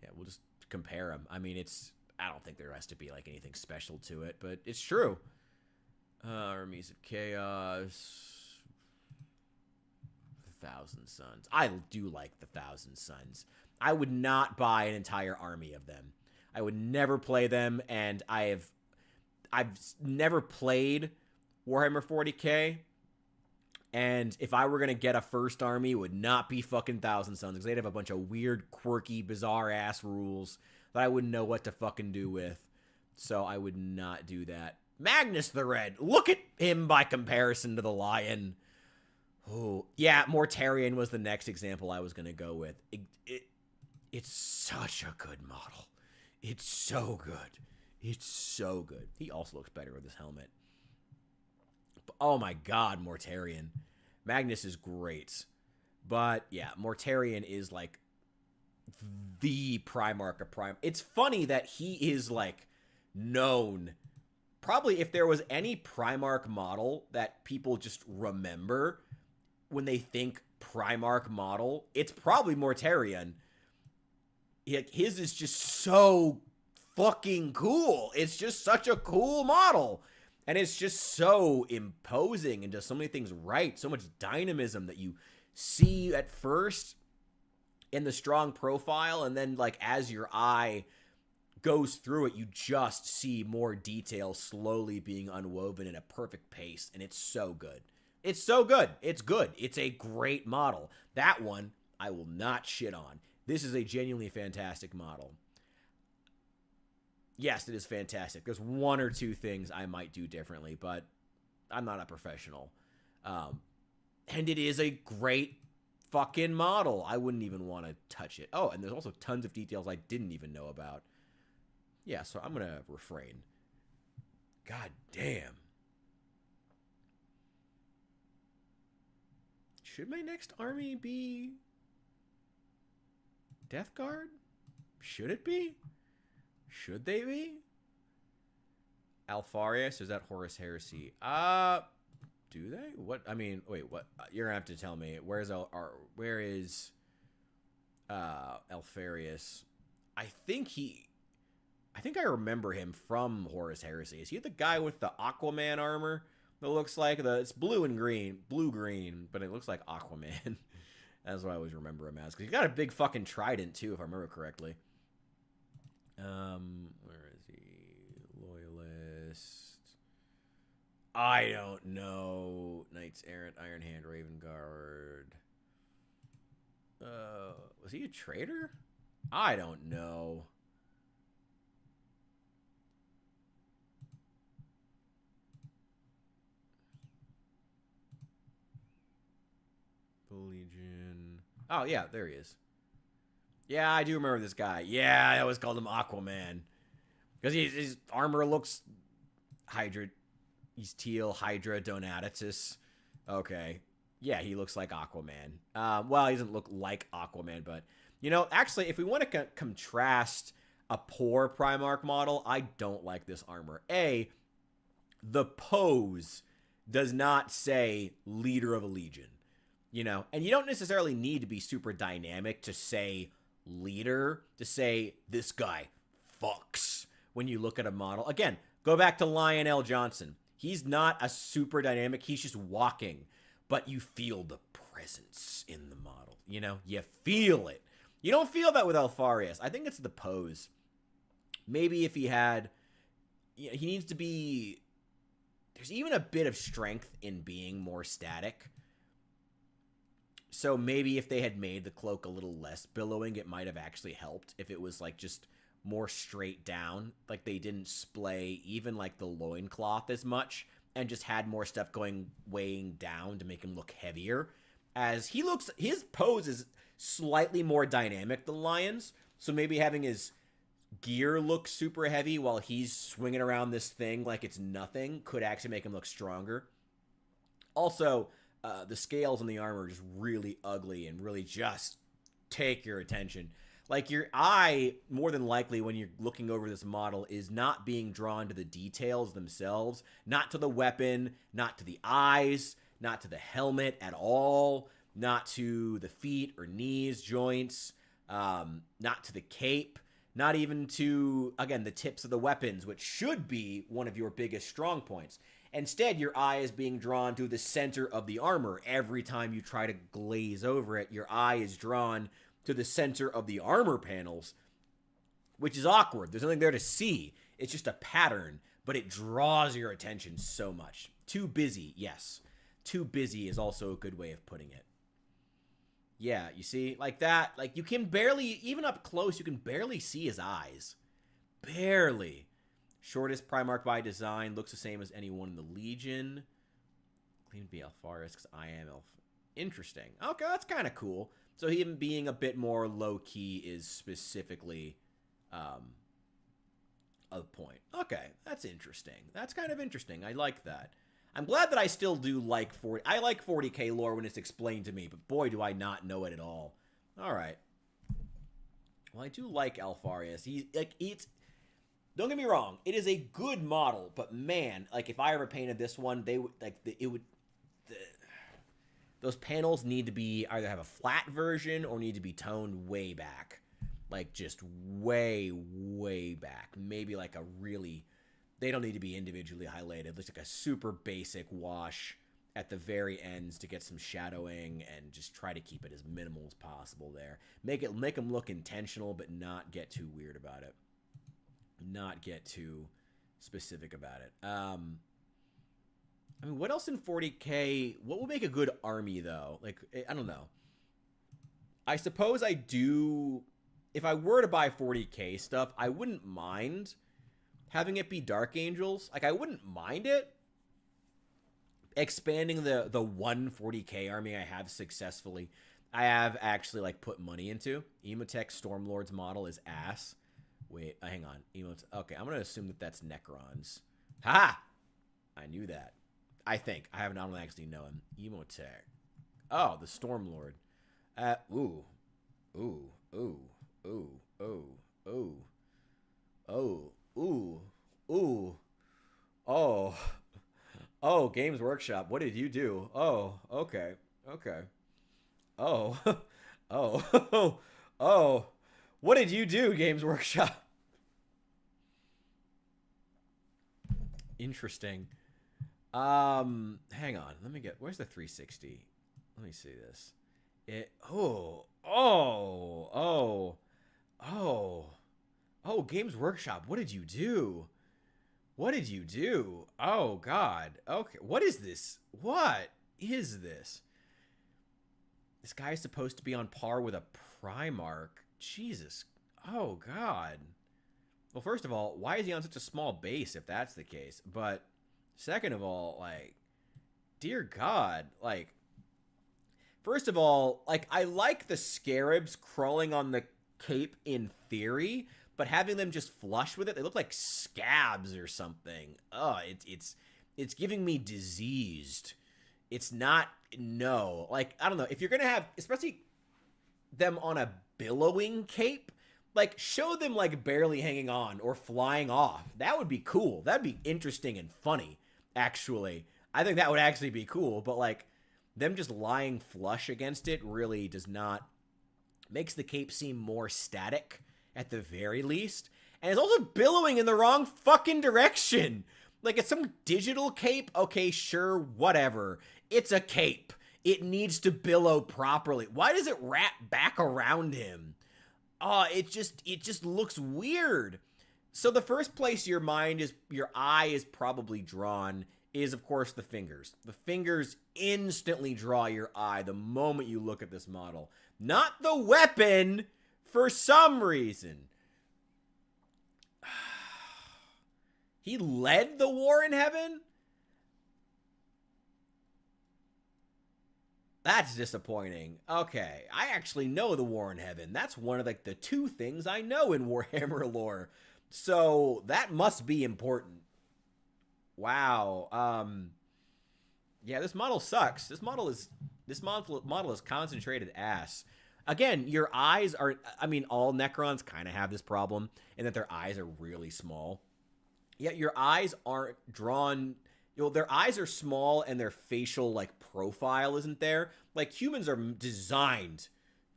Yeah, we'll just compare them. I mean, I don't think there has to be, like, anything special to it, but it's true. Armies of Chaos. The Thousand Suns. I do like the Thousand Suns. I would not buy an entire army of them. I would never play them, and I've never played Warhammer 40k, and if I were going to get a first army, it would not be fucking Thousand Suns, because they'd have a bunch of weird, quirky, bizarre-ass rules that I wouldn't know what to fucking do with, so I would not do that. Magnus the Red, look at him by comparison to the Lion. Oh, yeah, Mortarion was the next example I was going to go with. It's such a good model. It's so good. It's so good. He also looks better with his helmet. But, oh my god, Mortarion. Magnus is great. But, yeah, Mortarion is, like, the Primarch of Prime. It's funny that he is, like, known. Probably if there was any Primarch model that people just remember when they think Primarch model, it's probably Mortarion. His is just so fucking cool. It's just such a cool model. And it's just so imposing and does so many things right. So much dynamism that you see at first. in the strong profile, and then like as your eye goes through it, you just see more detail slowly being unwoven in a perfect pace, and it's so good. It's so good. It's good. It's a great model. That one I will not shit on. This is a genuinely fantastic model. Yes, it is fantastic. There's one or two things I might do differently, but I'm not a professional. And it is a great fucking model. I wouldn't even want to touch it. Oh, and there's also tons of details I didn't even know about. Yeah, so I'm going to refrain. God damn. Should my next army be Death Guard? Should it be? Should they be? Alfarius, is that Horus Heresy? Do they? What? I mean, wait, what? You're gonna have to tell me. Where is Alfarius? I think I remember him from Horus Heresy. Is he the guy with the Aquaman armor? That looks like it's blue and green, blue-green, but it looks like Aquaman. That's what I always remember him as. Because he's got a big fucking trident, too, if I remember correctly. Where is he? Loyalist. I don't know. Knights Errant, Iron Hand, Raven Guard. Was he a traitor? I don't know. Legion. Oh, yeah, there he is. Yeah, I do remember this guy. Yeah, I always called him Aquaman. Because his armor looks Hydra. He's teal, Hydra, Donatus. Okay. Yeah, he looks like Aquaman. Well, he doesn't look like Aquaman, but... You know, actually, if we want to contrast a poor Primarch model, I don't like this armor. A, the pose does not say leader of a legion. You know, and you don't necessarily need to be super dynamic to say leader, to say this guy fucks when you look at a model. Again, go back to Lionel Johnson. He's not a super dynamic. He's just walking, but you feel the presence in the model. You know, you feel it. You don't feel that with Alfarius. I think it's the pose. Maybe if he had, you know, he needs to be, there's even a bit of strength in being more static. So maybe if they had made the cloak a little less billowing, it might have actually helped. If it was like just more straight down, like they didn't splay even like the loincloth as much and just had more stuff going weighing down to make him look heavier. As he looks, his pose is slightly more dynamic than Lion's. So maybe having his gear look super heavy while he's swinging around this thing like it's nothing could actually make him look stronger. Also, the scales on the armor are just really ugly and really just take your attention. Like, your eye, more than likely, when you're looking over this model, is not being drawn to the details themselves. Not to the weapon, not to the eyes, not to the helmet at all, not to the feet or knees, joints, not to the cape, not even to, again, the tips of the weapons, which should be one of your biggest strong points. Instead, your eye is being drawn to the center of the armor. Every time you try to glaze over it, your eye is drawn to the center of the armor panels, which is awkward. There's nothing there to see. It's just a pattern, but it draws your attention so much. Too busy, yes. Too busy is also a good way of putting it. Yeah, you see? Like that. Like, you can barely, even up close, you can barely see his eyes. Barely. Shortest Primarch by design. Looks the same as anyone in the Legion. Clean be Alfarius, because I am Interesting. Okay, that's kind of cool. So him being a bit more low-key is specifically a point. Okay, that's interesting. That's kind of interesting. I like that. I'm glad that I still do like 40. I like 40k lore when it's explained to me, but boy, do I not know it at all. All right. Well, I do like Alfarius. It's don't get me wrong, it is a good model, but man, like if I ever painted this one, those panels need to be either have a flat version or need to be toned way back. Like just way, way back. Maybe like a really, they don't need to be individually highlighted. Looks like a super basic wash at the very ends to get some shadowing and just try to keep it as minimal as possible there. Make them look intentional, but not get too weird about it. Not get too specific about it. I mean, what else in 40K? What would make a good army, though? Like, I don't know. I suppose I do... If I were to buy 40K stuff, I wouldn't mind having it be Dark Angels. Like, I wouldn't mind it. Expanding the one 40K army I have successfully. I have actually, like, put money into. Emotech Stormlord's model is ass. Wait, hang on. Okay, I'm going to assume that that's Necrons. Ha! I knew that. I think. I don't actually know him. Emotech. Oh, the Stormlord. Ooh. Ooh. Ooh. Ooh. Ooh. Ooh. Oh. Ooh. Ooh. Oh. Oh, Games Workshop. What did you do? Oh, okay. Okay. Oh. Oh. Oh. What did you do, Games Workshop? Interesting. Hang on. Let me get... Where's the 360? Let me see this. Oh, Games Workshop. What did you do? What did you do? Oh, God. Okay. What is this? What is this? This guy is supposed to be on par with a Primarch. Jesus. Oh, God. Well, first of all, why is he on such a small base if that's the case? But second of all, like, dear God, like, first of all, like, I like the scarabs crawling on the cape in theory, but having them just flush with it, they look like scabs or something. Oh, it's giving me diseased. It's not, no. Like, I don't know. If you're going to have, especially them on a billowing cape, like, show them, like, barely hanging on or flying off. That would be cool. That'd be interesting and funny, actually. I think that would actually be cool, but, like, them just lying flush against it really does not, makes the cape seem more static at the very least. And it's also billowing in the wrong fucking direction. Like, it's some digital cape. Okay, sure, whatever. It's a cape. It needs to billow properly. Why does it wrap back around him? Oh, it just looks weird. So the first place your eye is probably drawn is, of course, the fingers. The fingers instantly draw your eye the moment you look at this model. Not the weapon, for some reason. He led the war in heaven? That's disappointing. Okay, I actually know the war in heaven. That's one of, like, the two things I know in Warhammer lore. So that must be important. Wow. Yeah, this model sucks. This model is concentrated ass. Again, your eyes are, I mean, all Necrons kind of have this problem in that their eyes are really small. Yet your eyes aren't drawn, you know, their eyes are small and their facial, like, profile isn't there. Like, humans are designed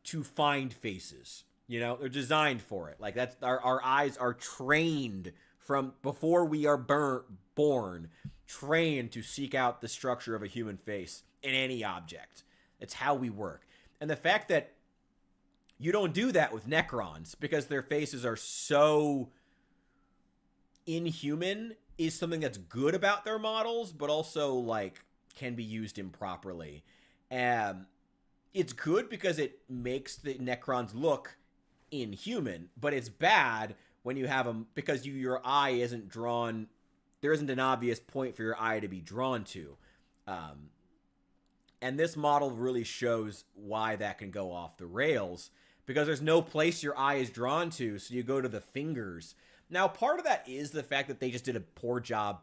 to find faces, you know? They're designed for it. Like, that's, our eyes are trained from before we are born, trained to seek out the structure of a human face in any object. It's how we work. And the fact that you don't do that with Necrons because their faces are so inhuman is something that's good about their models, but also, like, can be used improperly. It's good because it makes the Necrons look inhuman, but it's bad when you have them because your eye isn't drawn. There isn't an obvious point for your eye to be drawn to. And this model really shows why that can go off the rails because there's no place your eye is drawn to, so you go to the fingers. Now, part of that is the fact that they just did a poor job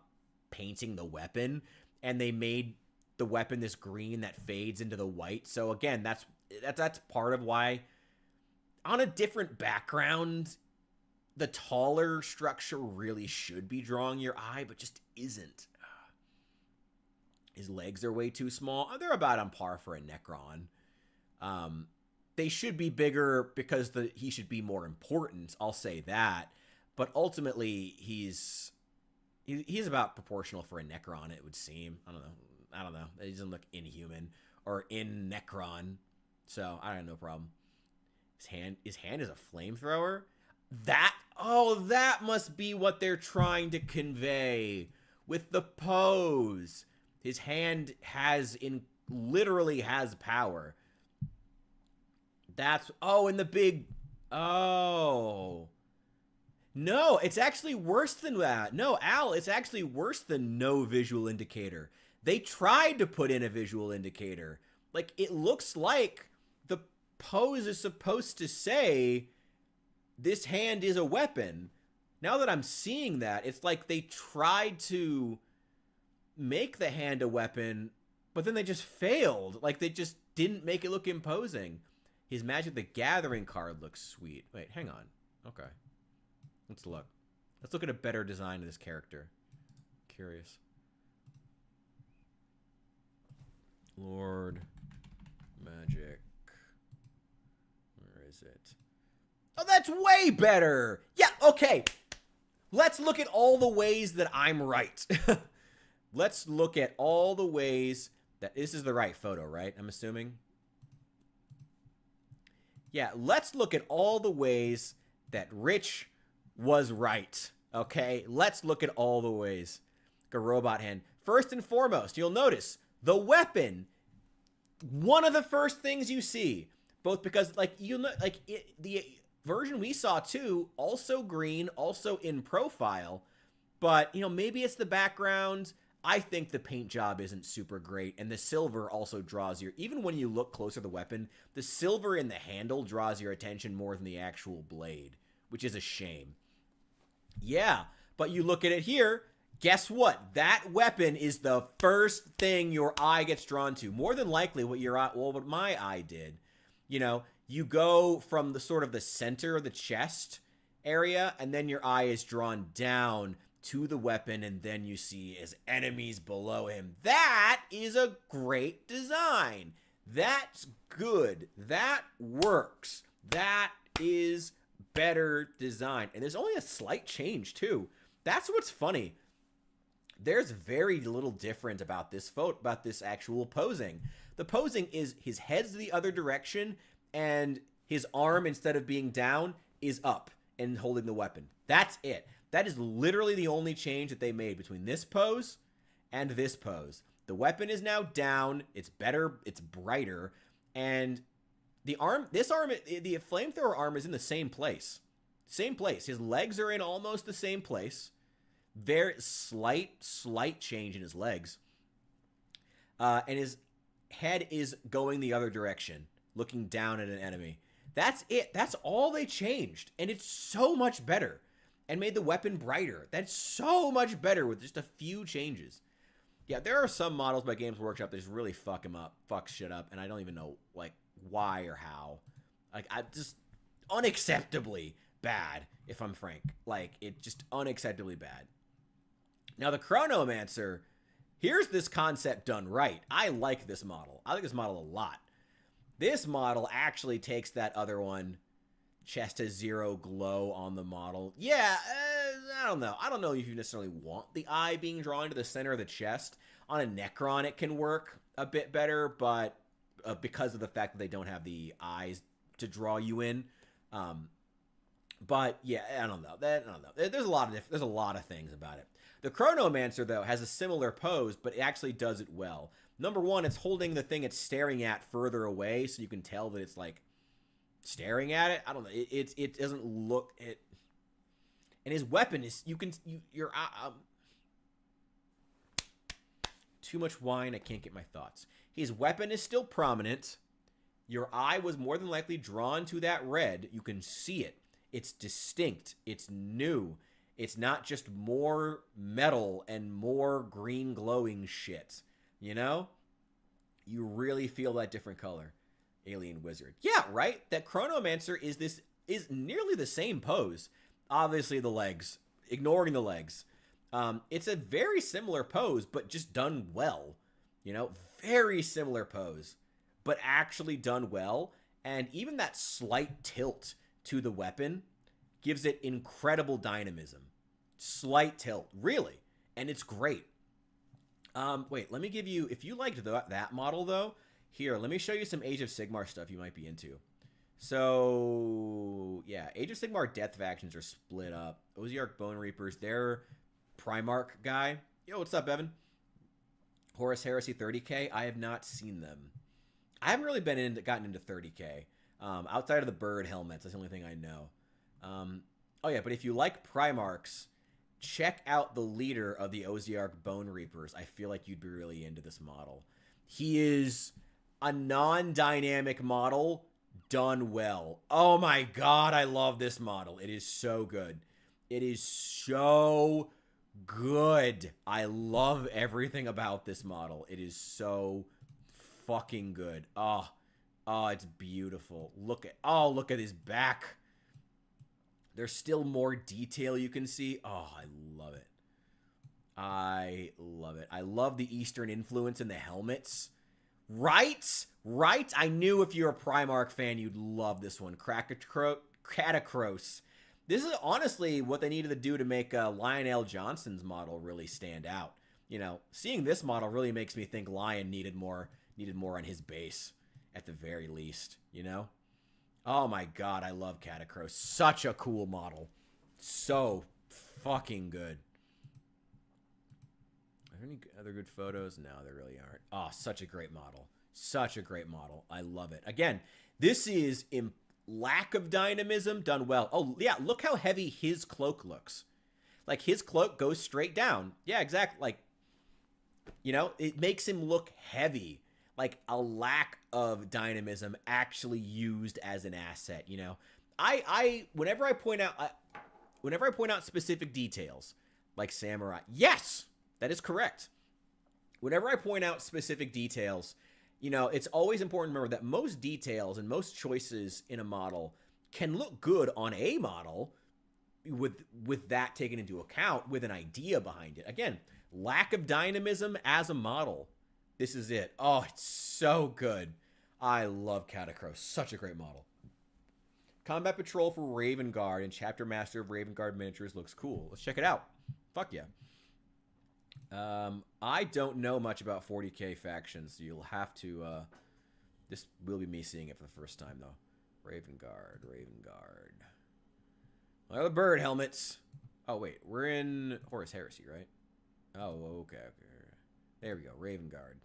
painting the weapon, and they made the weapon this green that fades into the white. So again, that's part of why on a different background, the taller structure really should be drawing your eye, but just isn't. His legs are way too small. They're about on par for a Necron. They should be bigger because he should be more important. I'll say that. But ultimately, he's about proportional for a Necron, it would seem. I don't know. I don't know. It doesn't look inhuman or in Necron. So I have no problem. His hand is a flamethrower? That must be what they're trying to convey with the pose. His hand literally has power. And the big, no, it's actually worse than that. No, Al, it's actually worse than no visual indicator. They tried to put in a visual indicator. Like, it looks like the pose is supposed to say this hand is a weapon. Now that I'm seeing that, it's like they tried to make the hand a weapon, but then they just failed. Like, they just didn't make it look imposing. His Magic the Gathering card looks sweet. Wait, hang on. Okay. Let's look. Let's look at a better design of this character. Curious. Lord Magic. Where is it? Oh, that's way better! Yeah, okay. Let's look at all the ways that I'm right. Let's look at all the ways that... This is the right photo, right? I'm assuming. Yeah, let's look at all the ways that Rich was right. Okay? Let's look at all the ways. Like a robot hand. First and foremost, you'll notice the weapon. One of the first things you see. Both because, like, the version we saw too, also green, also in profile. But, maybe it's the background. I think the paint job isn't super great, and the silver also draws your... Even when you look closer to the weapon, the silver in the handle draws your attention more than the actual blade, which is a shame. Yeah, but you look at it here, guess what? That weapon is the first thing your eye gets drawn to. More than likely what my eye did. You go from the sort of the center of the chest area, and then your eye is drawn down to the weapon, and then you see his enemies below him. That is a great design. That's good. That works. That is better design. And there's only a slight change too. That's what's funny. There's very little different about this actual posing. The posing is his head's the other direction, and his arm, instead of being down, is up and holding the weapon. That's it. That is literally the only change that they made between this pose and this pose. The weapon is now down. It's better. It's brighter. And the flamethrower arm is in the same place. Same place. His legs are in almost the same place. Very slight change in his legs. And his head is going the other direction, looking down at an enemy. That's it. That's all they changed. And it's so much better. And made the weapon brighter. That's so much better with just a few changes. Yeah, there are some models by Games Workshop that just really fuck shit up, and I don't even know, like, why or how. Like, I just unacceptably bad, if I'm frank. Like, it's just unacceptably bad. Now, the Chronomancer, here's this concept done right. I like this model. I like this model a lot. This model actually takes that other one. Chest has 0 glow on the model. Yeah, I don't know. I don't know if you necessarily want the eye being drawn to the center of the chest. On a Necron, it can work a bit better, but because of the fact that they don't have the eyes to draw you in. But yeah, I don't know. There's a lot of things about it. The Chronomancer, though, has a similar pose, but it actually does it well. Number one, it's holding the thing it's staring at further away, so you can tell that it's like staring at it. I don't know. It doesn't look it. And his weapon is you're too much wine. I can't get my thoughts. His weapon is still prominent. Your eye was more than likely drawn to that red. You can see it. It's distinct. It's new. It's not just more metal and more green glowing shit. You really feel that different color. Alien Wizard. Yeah, right? That Chronomancer is nearly the same pose. Obviously the legs. Ignoring the legs. It's a very similar pose, but just done well. Very similar pose, but actually done well. And even that slight tilt to the weapon gives it incredible dynamism. Slight tilt, really. And it's great. Wait, let me give you, if you liked that model though, here, let me show you some Age of Sigmar stuff you might be into. So, yeah, Age of Sigmar Death factions are split up. Ozark Bone Reapers, they're Primarch guy. Yo, what's up, Evan? Horus Heresy 30k, I have not seen them. I haven't really gotten into 30k. Outside of the bird helmets, that's the only thing I know. Oh yeah, but if you like Primarchs, check out the leader of the Ozark Bone Reapers. I feel like you'd be really into this model. He is a non-dynamic model done well. Oh my god, I love this model. It is so good. It is so good. I love everything about this model. It is so fucking good. Oh, it's beautiful. Look at his back. There's still more detail you can see. Oh, I love it. I love it. I love the Eastern influence in the helmets. Right? Right? I knew if you're a Primarch fan, you'd love this one. Catacross. This is honestly what they needed to do to make Lionel Johnson's model really stand out. You know, seeing this model really makes me think Lion needed more on his base, at the very least, you know? Oh my god, I love Catacross. Such a cool model. So fucking good. Are there any other good photos? No, there really aren't. Oh, such a great model. Such a great model. I love it. Again, this is lack of dynamism done well. Oh, yeah, look how heavy his cloak looks. Like, his cloak goes straight down. Yeah, exactly. Like, you know, it makes him look heavy. Like, a lack of dynamism actually used as an asset, you know? Whenever I point out specific details, like Samurai, yes, that is correct. Whenever I point out specific details, you know, it's always important to remember that most details and most choices in a model can look good on a model with that taken into account, with an idea behind it. Again, lack of dynamism as a model. This is it. Oh, it's so good. I love Catacross. Such a great model. Combat Patrol for Raven Guard and Chapter Master of Raven Guard Miniatures looks cool. Let's check it out. Fuck yeah. I don't know much about 40k factions, so you'll have to, this will be me seeing it for the first time, though. Raven Guard, Raven Guard. What are the bird helmets? Oh, wait, we're in Horus Heresy, right? Oh, okay. There we go, Raven Guard.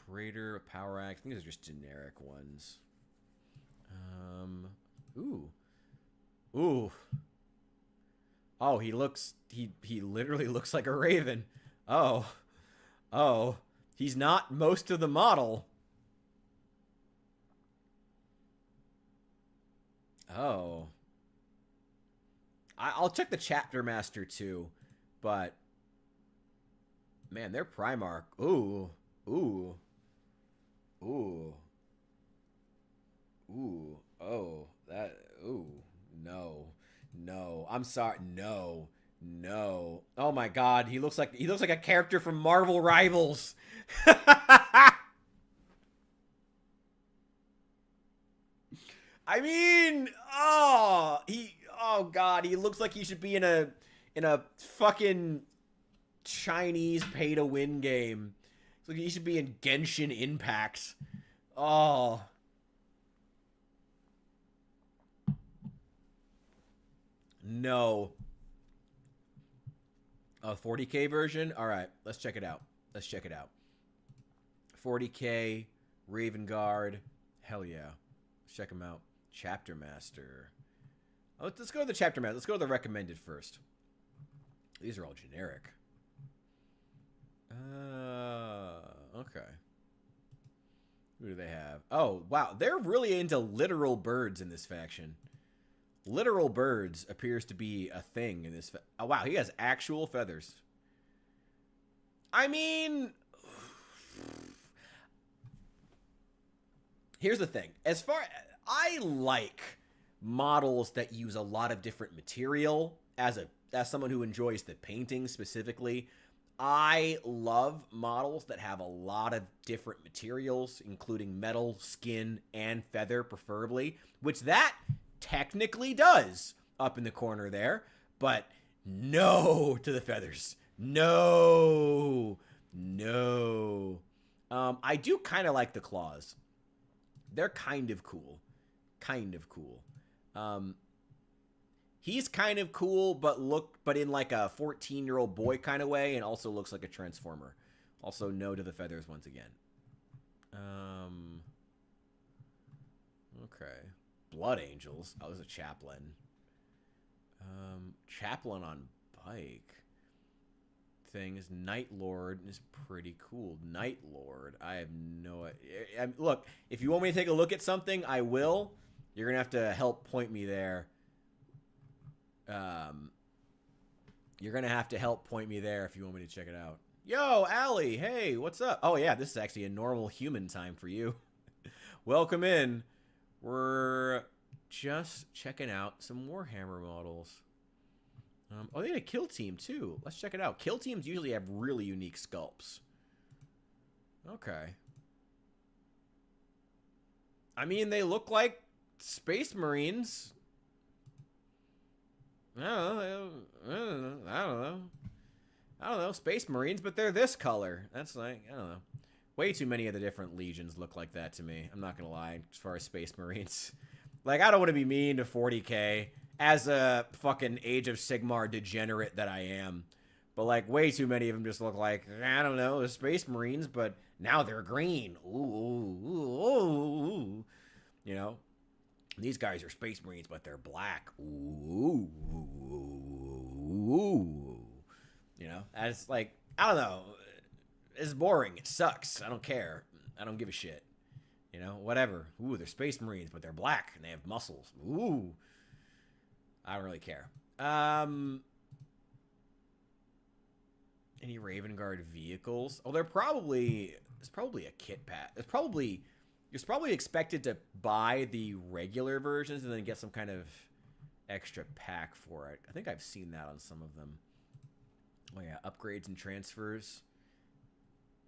Praetor, Power Axe. I think these are just generic ones. Ooh. Oh, he literally looks like a raven. Oh. He's not most of the model. Oh. I'll check the Chapter Master too, but man, they're Primarch. Ooh. Oh, that. Ooh. No. I'm sorry. No. Oh my God, he looks like a character from Marvel Rivals. I mean, oh God, he looks like he should be in a fucking Chinese pay-to-win game. Looks like he should be in Genshin Impact. Oh. No. A 40k version? All right, let's check it out. 40k, Raven Guard. Hell yeah. Let's check them out. Chapter Master. Oh, let's go to the Chapter Master. Let's go to the recommended first. These are all generic. Okay. Who do they have? Oh, wow. They're really into literal birds in this faction. Literal birds appears to be a thing in this. Oh, wow. He has actual feathers. I mean, here's the thing. I like models that use a lot of different material as someone who enjoys the painting specifically. I love models that have a lot of different materials, including metal, skin, and feather, preferably, which that technically does. up in the corner there, but no to the feathers. No. No. I do kind of like the claws. They're kind of cool. Kind of cool. He's kind of cool, but in like a 14-year-old boy kind of way, and also looks like a transformer. Also, no to the feathers once again. Okay. Blood Angels. I was a chaplain. Chaplain on bike. Thing is Night Lord is pretty cool. Night Lord. I have no idea. Look, if you want me to take a look at something, I will. You're going to have to help point me there. You're going to have to help point me there if you want me to check it out. Yo, Allie. Hey, what's up? Oh, yeah, this is actually a normal human time for you. Welcome in. We're just checking out some Warhammer models. Oh, they had a kill team, too. Let's check it out. Kill teams usually have really unique sculpts. Okay. I mean, they look like Space Marines. I don't know. Space Marines, but they're this color. That's like, I don't know. Way too many of the different legions look like that to me. I'm not going to lie, as far as Space Marines. Like, I don't want to be mean to 40K. As a fucking Age of Sigmar degenerate that I am. But, like, way too many of them just look like, I don't know, the Space Marines, but now they're green. Ooh. You know? These guys are Space Marines, but they're black. Ooh. You know? It's like, I don't know. It's boring. It sucks. I don't care. I don't give a shit. You know? Whatever. Ooh, they're Space Marines, but they're black, and they have muscles. Ooh. I don't really care. Any Raven Guard vehicles? Oh, it's probably a kit pack. It's probably expected to buy the regular versions and then get some kind of extra pack for it. I think I've seen that on some of them. Oh yeah, upgrades and transfers.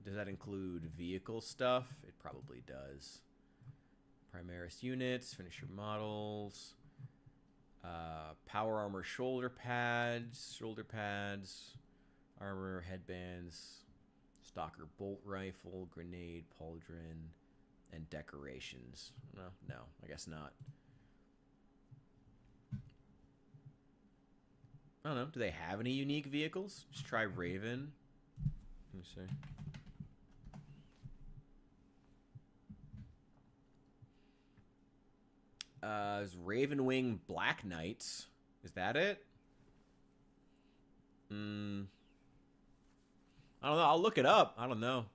Does that include vehicle stuff? It probably does. Primaris units, finisher models. Power armor shoulder pads, armor headbands, stalker bolt rifle, grenade, pauldron, and decorations. No, I guess not. I don't know. Do they have any unique vehicles? Just try Raven. Let me see. There's Ravenwing Black Knights. Is that it? I don't know. I'll look it up. I don't know.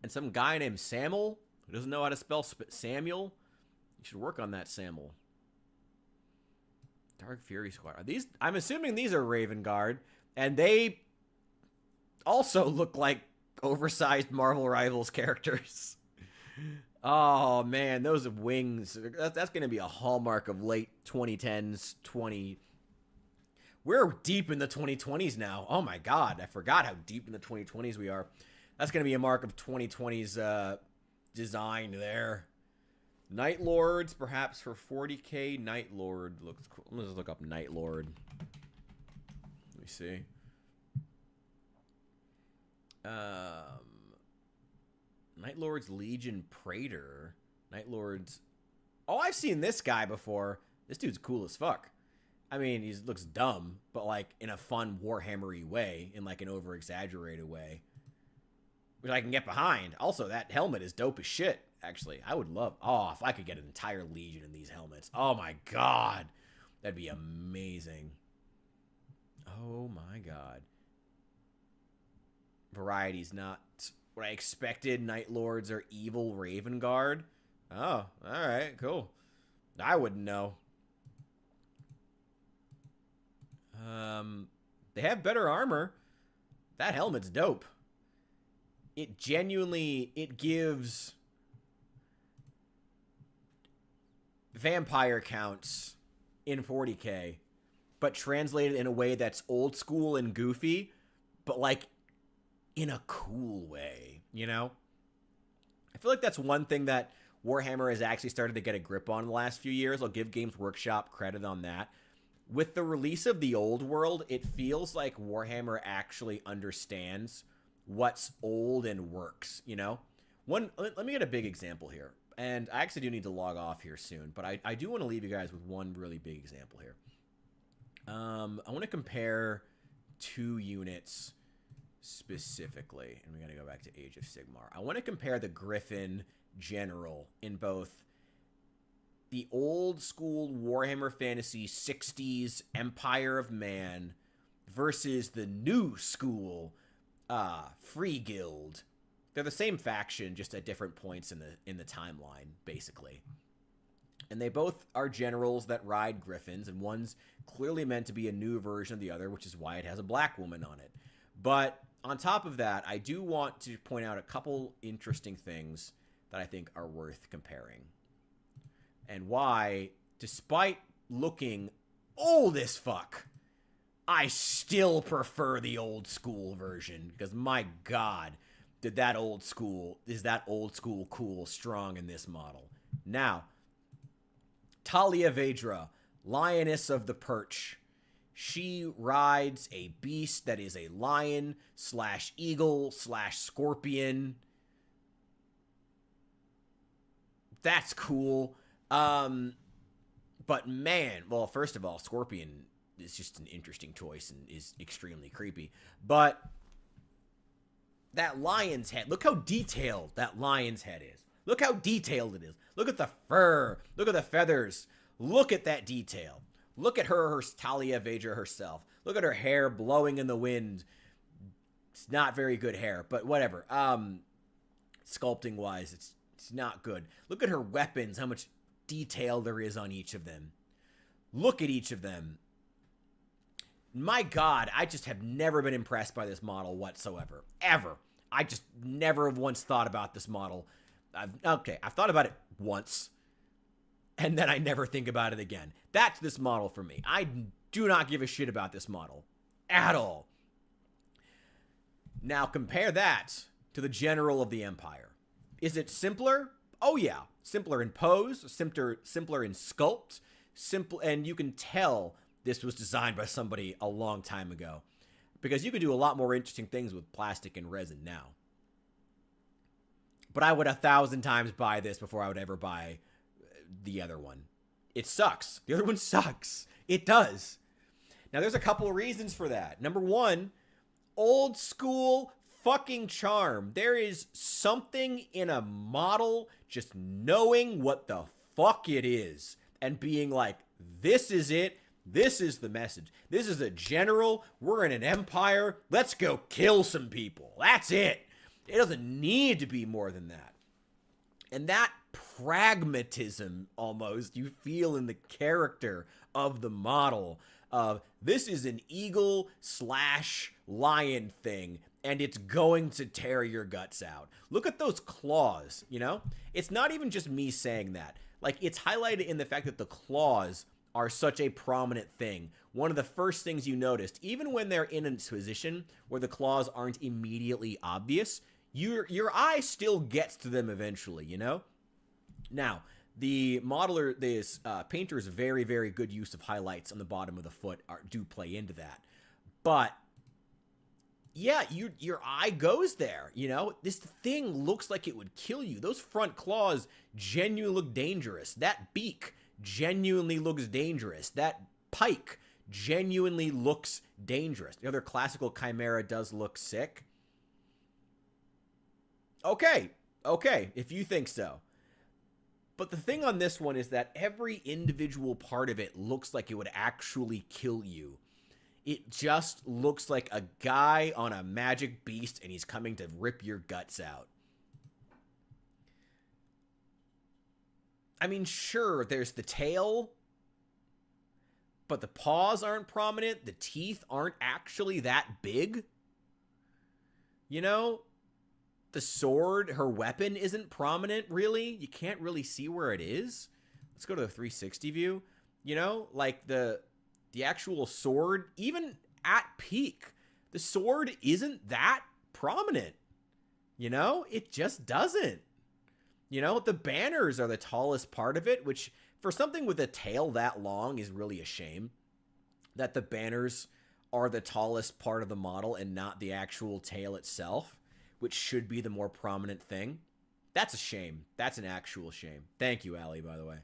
And some guy named Samuel who doesn't know how to spell Samuel. You should work on that, Samuel. Dark Fury Squad. Are these? I'm assuming these are Raven Guard, and they also look like oversized Marvel Rivals characters. Oh, man, those wings. That's going to be a hallmark of late 2010s, We're deep in the 2020s now. Oh, my God. I forgot how deep in the 2020s we are. That's going to be a mark of 2020's design there. Night Lords, perhaps for 40K. Night Lord looks cool. Let's look up Night Lord. Let me see. Night Lord's Legion Praetor. Night Lord's... Oh, I've seen this guy before. This dude's cool as fuck. I mean, he looks dumb, but like in a fun Warhammer-y way, in like an over-exaggerated way, which I can get behind. Also, that helmet is dope as shit, actually. I would love... Oh, if I could get an entire Legion in these helmets. Oh my God. That'd be amazing. Oh my God. Variety's not... what I expected. Night Lords are evil Raven Guard. Oh, alright, cool. I wouldn't know. They have better armor. That helmet's dope. It genuinely, it gives vampire counts in 40K, but translated in a way that's old school and goofy, but like in a cool way, you know? I feel like that's one thing that Warhammer has actually started to get a grip on in the last few years. I'll give Games Workshop credit on that. With the release of the old world, it feels like Warhammer actually understands what's old and works, you know? Let me get a big example here. And I actually do need to log off here soon, but I do want to leave you guys with one really big example here. I want to compare 2 units specifically, and we're going to go back to Age of Sigmar. I want to compare the Griffin General in both the old school Warhammer Fantasy 60s Empire of Man versus the new school Free Guild. They're the same faction, just at different points in the timeline, basically. And they both are generals that ride griffins, and one's clearly meant to be a new version of the other, which is why it has a black woman on it. But on top of that, I do want to point out a couple interesting things that I think are worth comparing. And why, despite looking old as fuck, I still prefer the old school version. Because my God, is that old school cool, strong in this model. Now, Talia Vedra, Lioness of the Perch. She rides a beast that is a lion / eagle / scorpion. That's cool. But man, well, first of all, scorpion is just an interesting choice and is extremely creepy. But that lion's head, look how detailed that lion's head is. Look how detailed it is. Look at the fur. Look at the feathers. Look at that detail. Look at her Talia Vedra herself. Look at her hair blowing in the wind. It's not very good hair, but whatever. Sculpting-wise, it's not good. Look at her weapons, how much detail there is on each of them. Look at each of them. My God, I just have never been impressed by this model whatsoever. Ever. I just never have once thought about this model. I've thought about it once, and then I never think about it again. That's this model for me. I do not give a shit about this model at all. Now compare that to the General of the Empire. Is it simpler? Oh yeah, simpler in pose, simpler in sculpt, and you can tell this was designed by somebody a long time ago, because you can do a lot more interesting things with plastic and resin now. But I would 1,000 times buy this before I would ever buy the other one. It sucks. The other one sucks. It does. Now, there's a couple of reasons for that. Number one, old school fucking charm. There is something in a model just knowing what the fuck it is and being like, this is it. This is the message. This is a general. We're in an empire. Let's go kill some people. That's it. It doesn't need to be more than that. And that pragmatism almost you feel in the character of the model of this is an eagle / lion thing, and it's going to tear your guts out. Look at those claws, you know? It's not even just me saying that. Like, it's highlighted in the fact that the claws are such a prominent thing. One of the first things you noticed, even when they're in a position where the claws aren't immediately obvious, your eye still gets to them eventually, you know? Now, the modeler, this painter's very, very good use of highlights on the bottom of the foot do play into that. But yeah, your eye goes there, you know? This thing looks like it would kill you. Those front claws genuinely look dangerous. That beak genuinely looks dangerous. That pike genuinely looks dangerous. The other classical chimera does look sick. Okay, if you think so. But the thing on this one is that every individual part of it looks like it would actually kill you. It just looks like a guy on a magic beast and he's coming to rip your guts out. I mean, sure, there's the tail, but the paws aren't prominent. The teeth aren't actually that big. You know? The sword, her weapon, isn't prominent, really. You can't really see where it is. Let's go to the 360 view. You know, like the actual sword, even at peak, the sword isn't that prominent. You know, it just doesn't. You know, the banners are the tallest part of it, which for something with a tail that long is really a shame that the banners are the tallest part of the model and not the actual tail itself, which should be the more prominent thing. That's a shame. That's an actual shame. Thank you, Allie, by the way.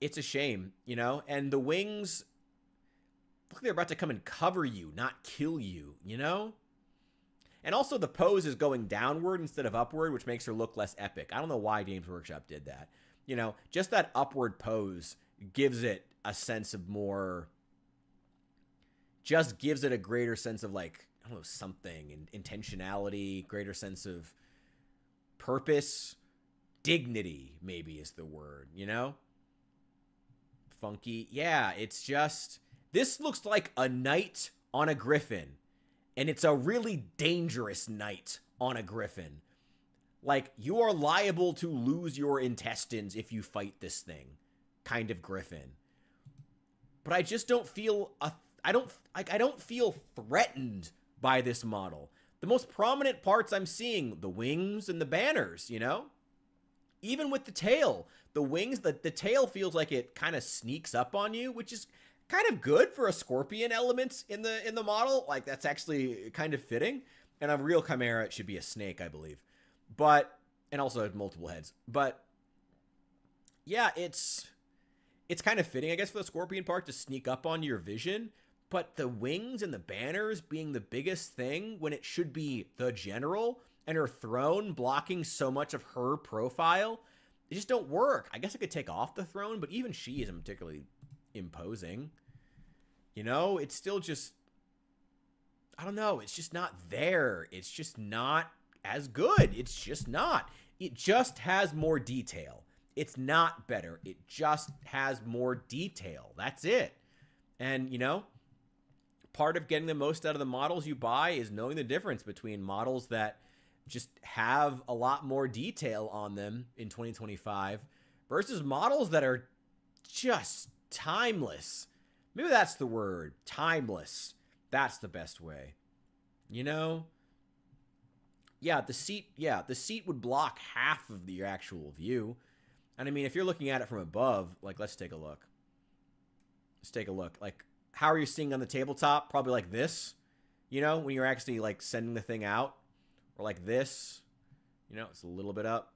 It's a shame, you know? And the wings, look like they're about to come and cover you, not kill you, you know? And also the pose is going downward instead of upward, which makes her look less epic. I don't know why Games Workshop did that. You know, just that upward pose gives it a sense of more, just gives it a greater sense of like, I don't know, something, and intentionality, greater sense of purpose, dignity maybe is the word, you know? Funky. Yeah, it's just, this looks like a knight on a griffin, and it's a really dangerous knight on a griffin. Like, you are liable to lose your intestines if you fight this thing, kind of griffin. But I just don't feel I don't feel threatened by this model. The most prominent parts I'm seeing, the wings and the banners, you know? Even with the tail, the wings, the tail feels like it kind of sneaks up on you, which is kind of good for a scorpion element in the model. Like, that's actually kind of fitting. And a real chimera, it should be a snake, I believe. But, and also multiple heads. But, yeah, it's kind of fitting, I guess, for the scorpion part to sneak up on your vision. But the wings and the banners being the biggest thing when it should be the general and her throne blocking so much of her profile, they just don't work. I guess I could take off the throne, but even she isn't particularly imposing. You know, it's still just, I don't know, it's just not there. It's just not as good. It's just not. It just has more detail. It's not better. It just has more detail. That's it. And, you know, part of getting the most out of the models you buy is knowing the difference between models that just have a lot more detail on them in 2025 versus models that are just timeless. Maybe that's the word. Timeless. That's the best way. You know? Yeah, the seat would block half of your actual view. And I mean, if you're looking at it from above, like, let's take a look. Let's take a look. Like, how are you seeing on the tabletop? Probably like this, you know, when you're actually like sending the thing out, or like this, you know, it's a little bit up.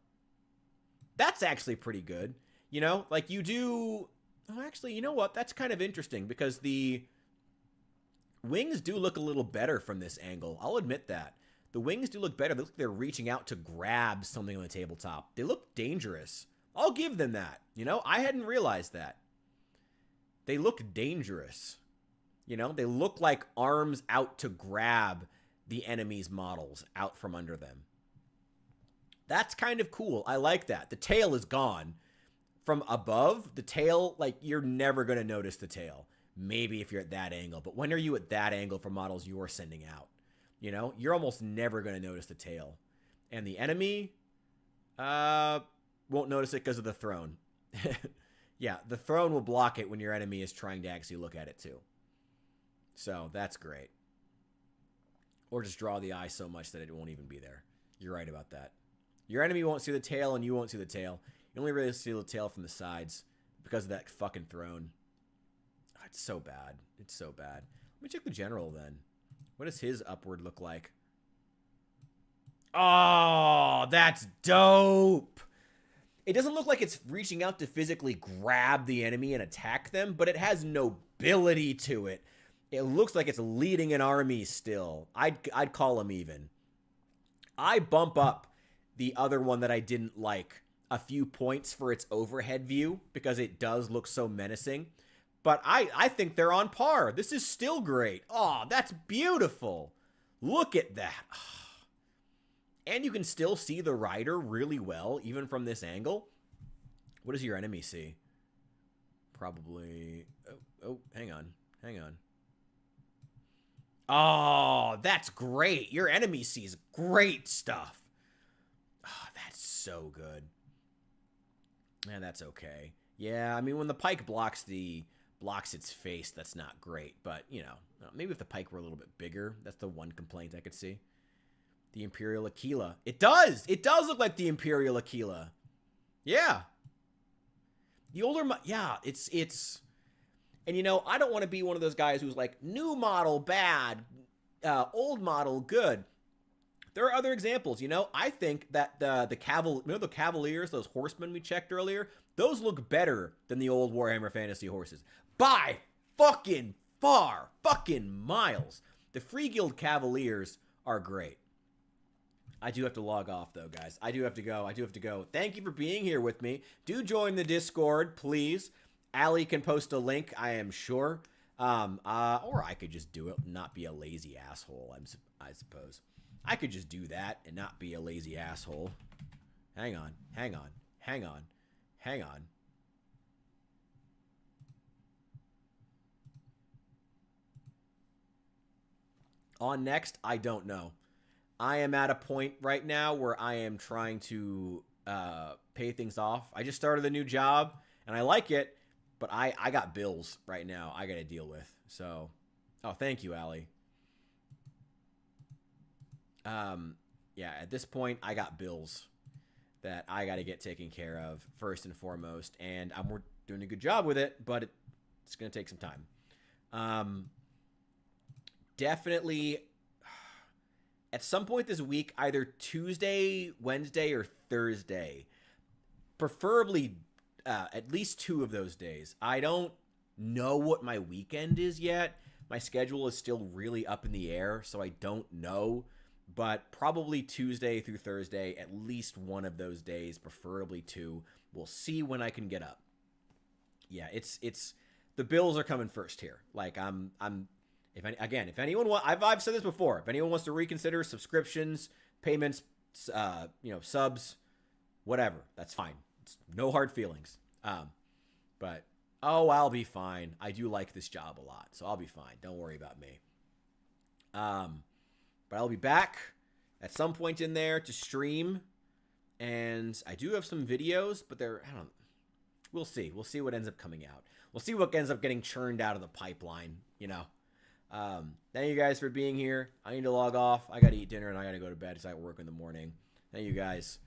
That's actually pretty good. You know, like you do. Oh, actually, you know what? That's kind of interesting because the wings do look a little better from this angle. I'll admit that. The wings do look better. They look like they're reaching out to grab something on the tabletop. They look dangerous. I'll give them that. You know, I hadn't realized that. They look dangerous. You know, they look like arms out to grab the enemy's models out from under them. That's kind of cool. I like that. The tail is gone. From above, the tail, like, you're never going to notice the tail. Maybe if you're at that angle. But when are you at that angle for models you're sending out? You know, you're almost never going to notice the tail. And the enemy won't notice it because of the throne. Yeah, the throne will block it when your enemy is trying to actually look at it too. So that's great. Or just draw the eye so much that it won't even be there. You're right about that. Your enemy won't see the tail and you won't see the tail. You only really see the tail from the sides because of that fucking throne. Oh, it's so bad. It's so bad. Let me check the general then. What does his upward look like? Oh, that's dope. It doesn't look like it's reaching out to physically grab the enemy and attack them, but it has nobility to it. It looks like it's leading an army still. I'd call him even. I bump up the other one that I didn't like a few points for its overhead view because it does look so menacing. But I think they're on par. This is still great. Oh, that's beautiful. Look at that. And you can still see the rider really well, even from this angle. What does your enemy see? Probably... Oh, hang on. Hang on. Oh, that's great. Your enemy sees great stuff. Oh, that's so good. Man, that's okay. Yeah, I mean, when the pike blocks its face, that's not great. But, you know, maybe if the pike were a little bit bigger, that's the one complaint I could see. The Imperial Aquila. It does. It does look like the Imperial Aquila. Yeah. The older, yeah, it's, and you know, I don't want to be one of those guys who's like, new model bad, old model good. There are other examples, you know. I think that the Cavaliers, those horsemen we checked earlier, those look better than the old Warhammer Fantasy horses by fucking far, fucking miles. The Free Guild Cavaliers are great. I do have to log off, though, guys. I do have to go. Thank you for being here with me. Do join the Discord, please. Allie can post a link, I am sure. Or I could just do it and not be a lazy asshole, I suppose. I could just do that and not be a lazy asshole. Hang on. On next, I don't know. I am at a point right now where I am trying to pay things off. I just started a new job, and I like it, but I got bills right now I got to deal with. So, oh, thank you, Allie. Yeah, at this point, I got bills that I got to get taken care of first and foremost, and we're doing a good job with it, but it's going to take some time. Definitely at some point this week, either Tuesday, Wednesday, or Thursday, preferably at least 2 of those days. I don't know what my weekend is yet. My schedule is still really up in the air, so I don't know. But probably Tuesday through Thursday, at least one of those days, preferably 2. We'll see when I can get up. Yeah, it's the bills are coming first here. Like if anyone I've said this before. If anyone wants to reconsider subscriptions, payments, subs, whatever, that's fine. It's no hard feelings. But I'll be fine. I do like this job a lot, so I'll be fine. Don't worry about me. But I'll be back at some point in there to stream, and I do have some videos, but we'll see. We'll see what ends up coming out. We'll see what ends up getting churned out of the pipeline, you know. Thank you guys for being here. I need to log off. I got to eat dinner, and I got to go to bed because I work in the morning. Thank you guys.